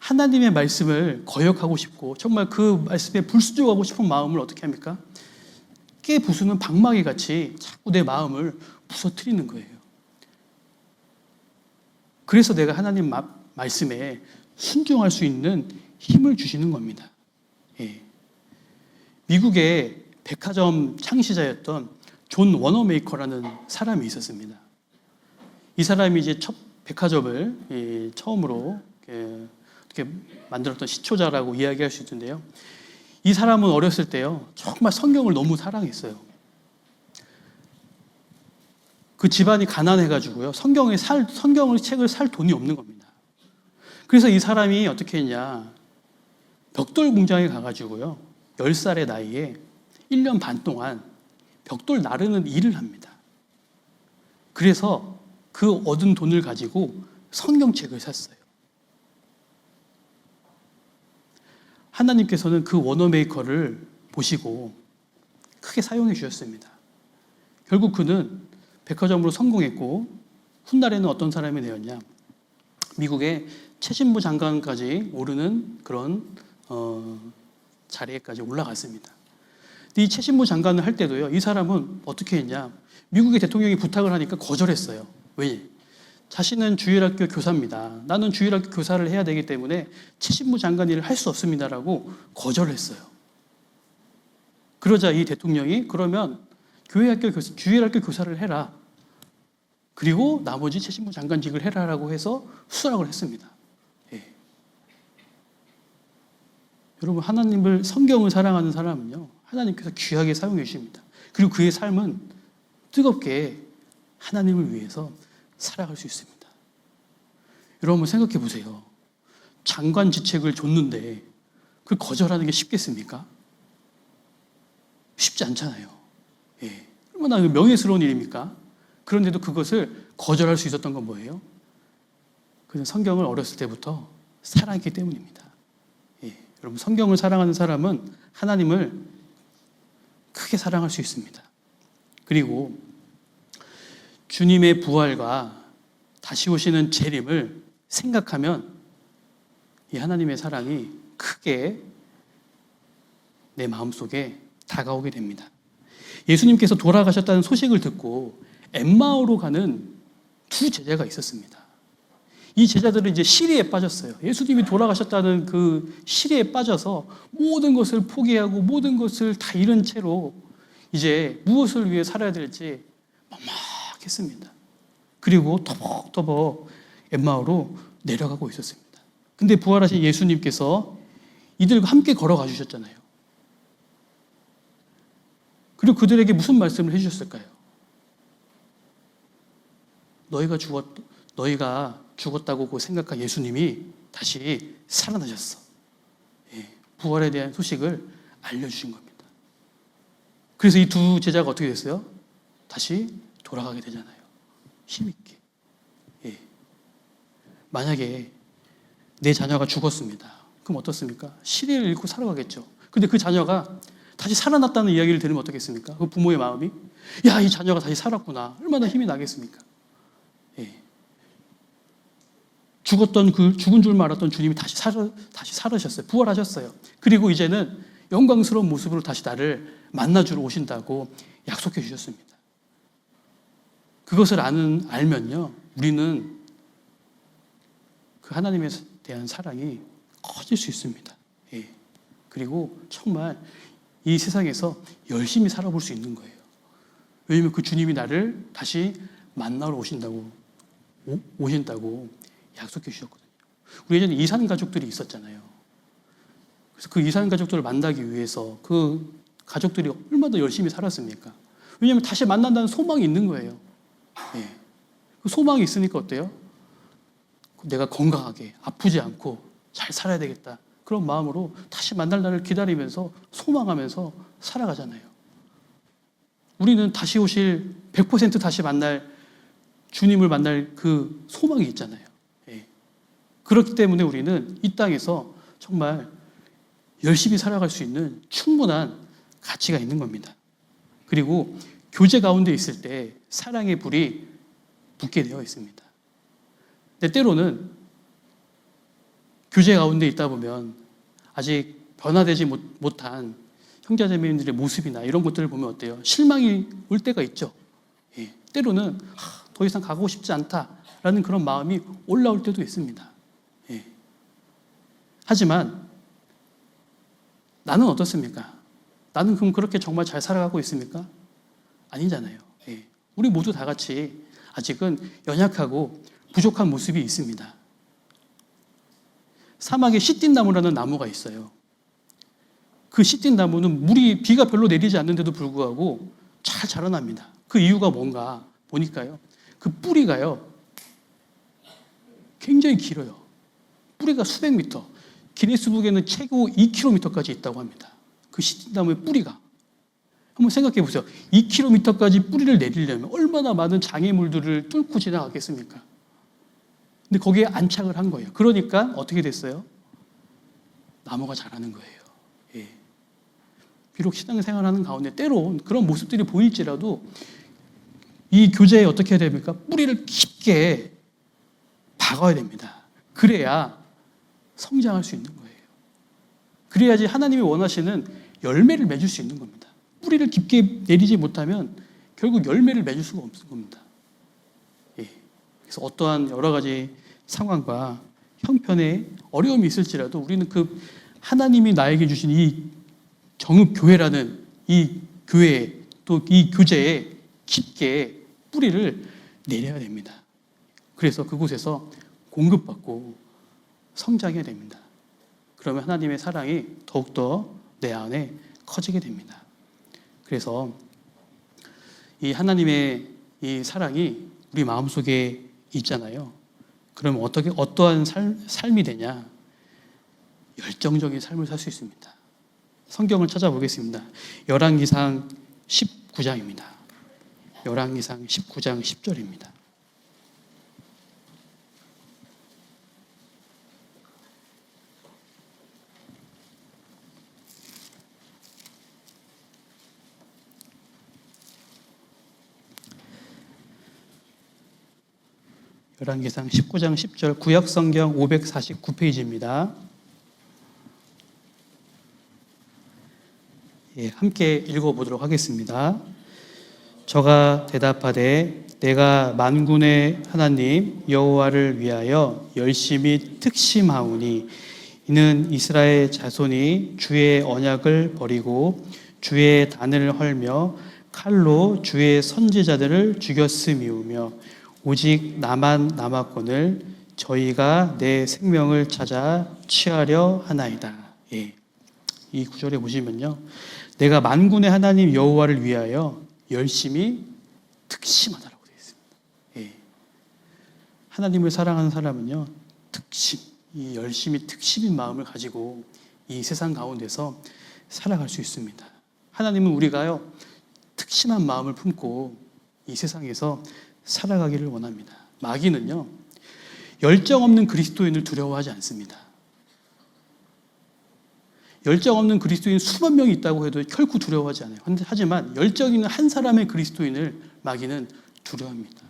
Speaker 1: 하나님의 말씀을 거역하고 싶고 정말 그 말씀에 불순종하고 싶은 마음을 어떻게 합니까? 깨 부수는 방망이 같이 자꾸 내 마음을 부서뜨리는 거예요. 그래서 내가 하나님 말씀에 순종할 수 있는 힘을 주시는 겁니다. 미국의 백화점 창시자였던 존 워너메이커라는 사람이 있었습니다. 이 사람이 이제 첫 백화점을 처음으로 이렇게 만들었던 시초자라고 이야기할 수 있는데요. 이 사람은 어렸을 때요, 정말 성경을 너무 사랑했어요. 그 집안이 가난해가지고요, 책을 살 돈이 없는 겁니다. 그래서 이 사람이 어떻게 했냐. 벽돌 공장에 가가지고요. 10살의 나이에 1년 반 동안 벽돌 나르는 일을 합니다. 그래서 그 얻은 돈을 가지고 성경책을 샀어요. 하나님께서는 그 워너메이커를 보시고 크게 사용해 주셨습니다. 결국 그는 백화점으로 성공했고 훗날에는 어떤 사람이 되었냐. 미국의 최신부 장관까지 오르는 그런 자리에까지 올라갔습니다. 이 최신부 장관을 할 때도요. 이 사람은 어떻게 했냐. 미국의 대통령이 부탁을 하니까 거절했어요. 왜? 자신은 주일학교 교사입니다. 나는 주일학교 교사를 해야 되기 때문에 최신부 장관 일을 할 수 없습니다라고 거절을 했어요. 그러자 이 대통령이 그러면 주일학교 교사를 해라. 그리고 나머지 최신부 장관직을 해라라고 해서 수락을 했습니다. 예. 여러분, 성경을 사랑하는 사람은요, 하나님께서 귀하게 사용해 주십니다. 그리고 그의 삶은 뜨겁게 하나님을 위해서 살아갈 수 있습니다. 여러분 생각해 보세요. 장관 직책을 줬는데 그걸 거절하는 게 쉽겠습니까? 쉽지 않잖아요. 예. 얼마나 명예스러운 일입니까? 그런데도 그것을 거절할 수 있었던 건 뭐예요? 그는 성경을 어렸을 때부터 사랑했기 때문입니다. 예. 여러분, 성경을 사랑하는 사람은 하나님을 크게 사랑할 수 있습니다. 그리고 주님의 부활과 다시 오시는 재림을 생각하면 이 하나님의 사랑이 크게 내 마음속에 다가오게 됩니다. 예수님께서 돌아가셨다는 소식을 듣고 엠마오로 가는 두 제자가 있었습니다. 이 제자들은 이제 시리에 빠졌어요. 예수님이 돌아가셨다는 그 시리에 빠져서 모든 것을 포기하고 모든 것을 다 잃은 채로 이제 무엇을 위해 살아야 될지 막막했습니다. 그리고 터벅터벅 엠마오로 내려가고 있었습니다. 근데 부활하신 예수님께서 이들과 함께 걸어가 주셨잖아요. 그리고 그들에게 무슨 말씀을 해주셨을까요? 너희가 죽었다고 생각한 예수님이 다시 살아나셨어. 예, 부활에 대한 소식을 알려주신 겁니다. 그래서 이 두 제자가 어떻게 됐어요? 다시 돌아가게 되잖아요. 힘있게. 예. 만약에 내 자녀가 죽었습니다. 그럼 어떻습니까? 시리를 잃고 살아가겠죠. 근데 그 자녀가 다시 살아났다는 이야기를 들으면 어떻겠습니까? 그 부모의 마음이 야, 이 자녀가 다시 살았구나. 얼마나 힘이 나겠습니까? 예. 죽은 줄 알았던 주님이 다시 살으셨어요. 부활하셨어요. 그리고 이제는 영광스러운 모습으로 다시 나를 만나주러 오신다고 약속해 주셨습니다. 그것을 알면요, 우리는 그 하나님에 대한 사랑이 커질 수 있습니다. 예. 그리고 정말 이 세상에서 열심히 살아볼 수 있는 거예요. 왜냐하면 그 주님이 나를 다시 만나러 오신다고 약속해 주셨거든요. 우리 예전에 이산 가족들이 있었잖아요. 그래서 그 이산 가족들을 만나기 위해서 그 가족들이 얼마나 열심히 살았습니까? 왜냐하면 다시 만난다는 소망이 있는 거예요. 예. 그 소망이 있으니까 어때요? 내가 건강하게 아프지 않고 잘 살아야 되겠다. 그런 마음으로 다시 만날 날을 기다리면서 소망하면서 살아가잖아요. 우리는 다시 오실 100% 다시 주님을 만날 그 소망이 있잖아요. 예. 그렇기 때문에 우리는 이 땅에서 정말 열심히 살아갈 수 있는 충분한 가치가 있는 겁니다. 그리고 교제 가운데 있을 때 사랑의 불이 붙게 되어 있습니다. 근데 때로는 교제 가운데 있다 보면 아직 변화되지 못한 형제자매님들의 모습이나 이런 것들을 보면 어때요? 실망이 올 때가 있죠. 예. 때로는 더 이상 가고 싶지 않다라는 그런 마음이 올라올 때도 있습니다. 예. 하지만 나는 어떻습니까? 나는 그럼 그렇게 정말 잘 살아가고 있습니까? 아니잖아요. 예. 우리 모두 다 같이 아직은 연약하고 부족한 모습이 있습니다. 사막에 시띠나무라는 나무가 있어요. 그 시띠나무는 비가 별로 내리지 않는데도 불구하고 잘 자라납니다. 그 이유가 뭔가 보니까요. 그 뿌리가요. 굉장히 길어요. 뿌리가 수백 미터, 기네스북에는 최고 2km까지 있다고 합니다. 그 시든나무의 뿌리가. 한번 생각해 보세요. 2km까지 뿌리를 내리려면 얼마나 많은 장애물들을 뚫고 지나갔겠습니까? 근데 거기에 안착을 한 거예요. 그러니까 어떻게 됐어요? 나무가 자라는 거예요. 예. 비록 신앙생활하는 가운데 때로 그런 모습들이 보일지라도 이 교제에 어떻게 해야 됩니까? 뿌리를 깊게 박아야 됩니다. 그래야 성장할 수 있는 거예요. 그래야지 하나님이 원하시는 열매를 맺을 수 있는 겁니다. 뿌리를 깊게 내리지 못하면 결국 열매를 맺을 수가 없는 겁니다. 예. 그래서 어떠한 여러 가지 상황과 형편에 어려움이 있을지라도 우리는 그 하나님이 나에게 주신 이 정읍교회라는 이 교회 또 이 교제에 깊게 뿌리를 내려야 됩니다. 그래서 그곳에서 공급받고 성장해야 됩니다. 그러면 하나님의 사랑이 더욱더 내 안에 커지게 됩니다. 그래서 이 하나님의 이 사랑이 우리 마음속에 있잖아요. 그러면 어떠한 삶이 되냐? 열정적인 삶을 살 수 있습니다. 성경을 찾아보겠습니다. 열왕기상 19장입니다. 열왕기상 19장 10절입니다. 열왕기상 19장 10절 구약성경 549페이지입니다. 예, 함께 읽어보도록 하겠습니다. 저가 대답하되 내가 만군의 하나님 여호와를 위하여 열심히 특심하오니 이는 이스라엘 자손이 주의 언약을 버리고 주의 단을 헐며 칼로 주의 선지자들을 죽였음이오며 오직 나만 남았거늘 저희가 내 생명을 찾아 취하려 하나이다. 예. 이 구절에 보시면요, 내가 만군의 하나님 여호와를 위하여 열심히 특심하다라고 되어 있습니다. 예. 하나님을 사랑하는 사람은요, 이 열심히 특심인 마음을 가지고 이 세상 가운데서 살아갈 수 있습니다. 하나님은 우리가요, 특심한 마음을 품고 이 세상에서 살아가기를 원합니다. 마귀는요, 열정 없는 그리스도인을 두려워하지 않습니다. 열정 없는 그리스도인 수만 명이 있다고 해도 결코 두려워하지 않아요. 하지만 열정 있는 한 사람의 그리스도인을 마귀는 두려워합니다.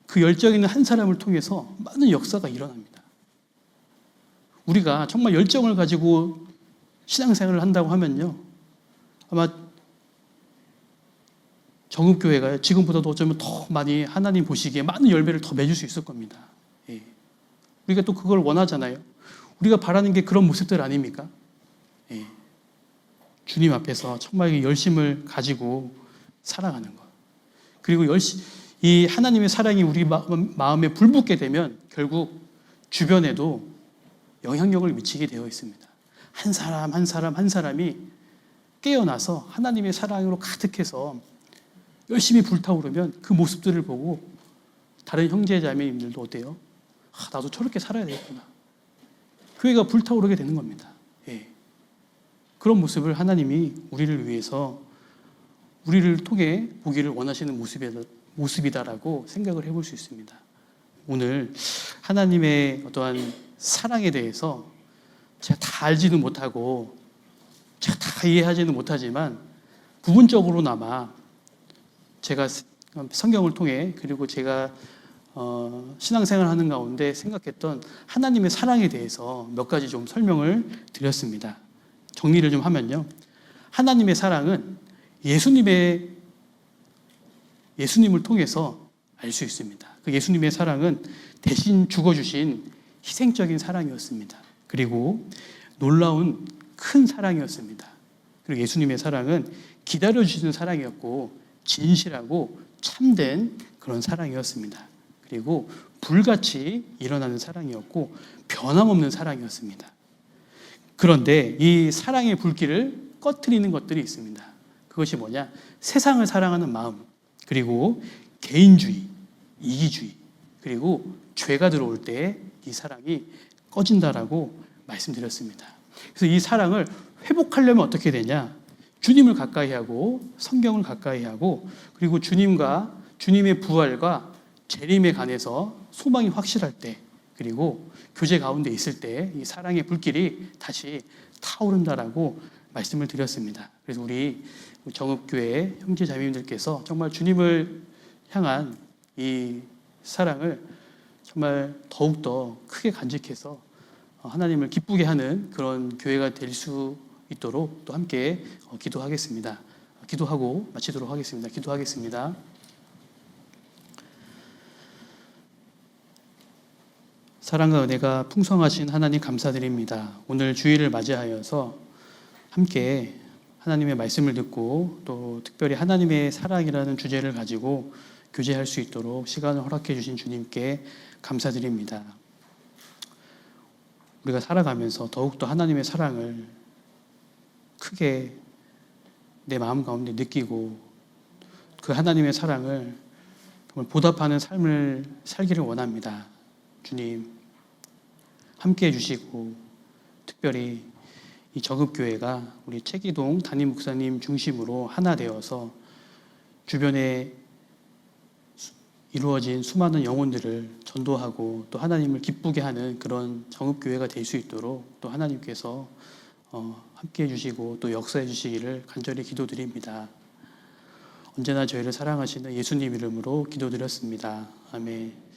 Speaker 1: 그 열정 있는 한 사람을 통해서 많은 역사가 일어납니다. 우리가 정말 열정을 가지고 신앙생활을 한다고 하면요, 아마 정읍교회가 지금보다도 어쩌면 더 많이 하나님 보시기에 많은 열매를 더 맺을 수 있을 겁니다. 예. 우리가 또 그걸 원하잖아요. 우리가 바라는 게 그런 모습들 아닙니까? 예. 주님 앞에서 정말 열심을 가지고 살아가는 것. 그리고 이 하나님의 사랑이 우리 마음에 불붙게 되면 결국 주변에도 영향력을 미치게 되어 있습니다. 한 사람 한 사람 한 사람이 깨어나서 하나님의 사랑으로 가득해서 열심히 불타오르면 그 모습들을 보고 다른 형제 자매님들도 어때요? 나도 저렇게 살아야 되겠구나. 교회가 불타오르게 되는 겁니다. 예. 그런 모습을 하나님이 우리를 위해서 우리를 통해 보기를 원하시는 모습이다라고 생각을 해볼 수 있습니다. 오늘 하나님의 어떠한 사랑에 대해서 제가 다 알지는 못하고 제가 다 이해하지는 못하지만 부분적으로나마 제가 성경을 통해 그리고 제가 신앙생활하는 가운데 생각했던 하나님의 사랑에 대해서 몇 가지 좀 설명을 드렸습니다. 정리를 좀 하면요, 하나님의 사랑은 예수님을 통해서 알 수 있습니다. 그 예수님의 사랑은 대신 죽어주신 희생적인 사랑이었습니다. 그리고 놀라운 큰 사랑이었습니다. 그리고 예수님의 사랑은 기다려주시는 사랑이었고 진실하고 참된 그런 사랑이었습니다. 그리고 불같이 일어나는 사랑이었고 변함없는 사랑이었습니다. 그런데 이 사랑의 불길을 꺼트리는 것들이 있습니다. 그것이 뭐냐? 세상을 사랑하는 마음, 그리고 개인주의, 이기주의, 그리고 죄가 들어올 때 이 사랑이 꺼진다라고 말씀드렸습니다. 그래서 이 사랑을 회복하려면 어떻게 되냐? 주님을 가까이 하고 성경을 가까이 하고 그리고 주님과 주님의 부활과 재림에 관해서 소망이 확실할 때 그리고 교제 가운데 있을 때 이 사랑의 불길이 다시 타오른다라고 말씀을 드렸습니다. 그래서 우리 정읍교회 형제 자매님들께서 정말 주님을 향한 이 사랑을 정말 더욱더 크게 간직해서 하나님을 기쁘게 하는 그런 교회가 될 수 있도록 또 함께 기도하겠습니다. 기도하고 마치도록 하겠습니다. 기도하겠습니다. 사랑과 은혜가 풍성하신 하나님 감사드립니다. 오늘 주일을 맞이하여서 함께 하나님의 말씀을 듣고 또 특별히 하나님의 사랑이라는 주제를 가지고 교제할 수 있도록 시간을 허락해 주신 주님께 감사드립니다. 우리가 살아가면서 더욱더 하나님의 사랑을 크게 내 마음 가운데 느끼고 그 하나님의 사랑을 정말 보답하는 삶을 살기를 원합니다. 주님 함께 해주시고 특별히 이 저급교회가 우리 최기동 담임 목사님 중심으로 하나 되어서 주변에 이루어진 수많은 영혼들을 전도하고 또 하나님을 기쁘게 하는 그런 정읍교회가 될 수 있도록 또 하나님께서 함께 해주시고 또 역사해 주시기를 간절히 기도드립니다. 언제나 저희를 사랑하시는 예수님 이름으로 기도드렸습니다. 아멘.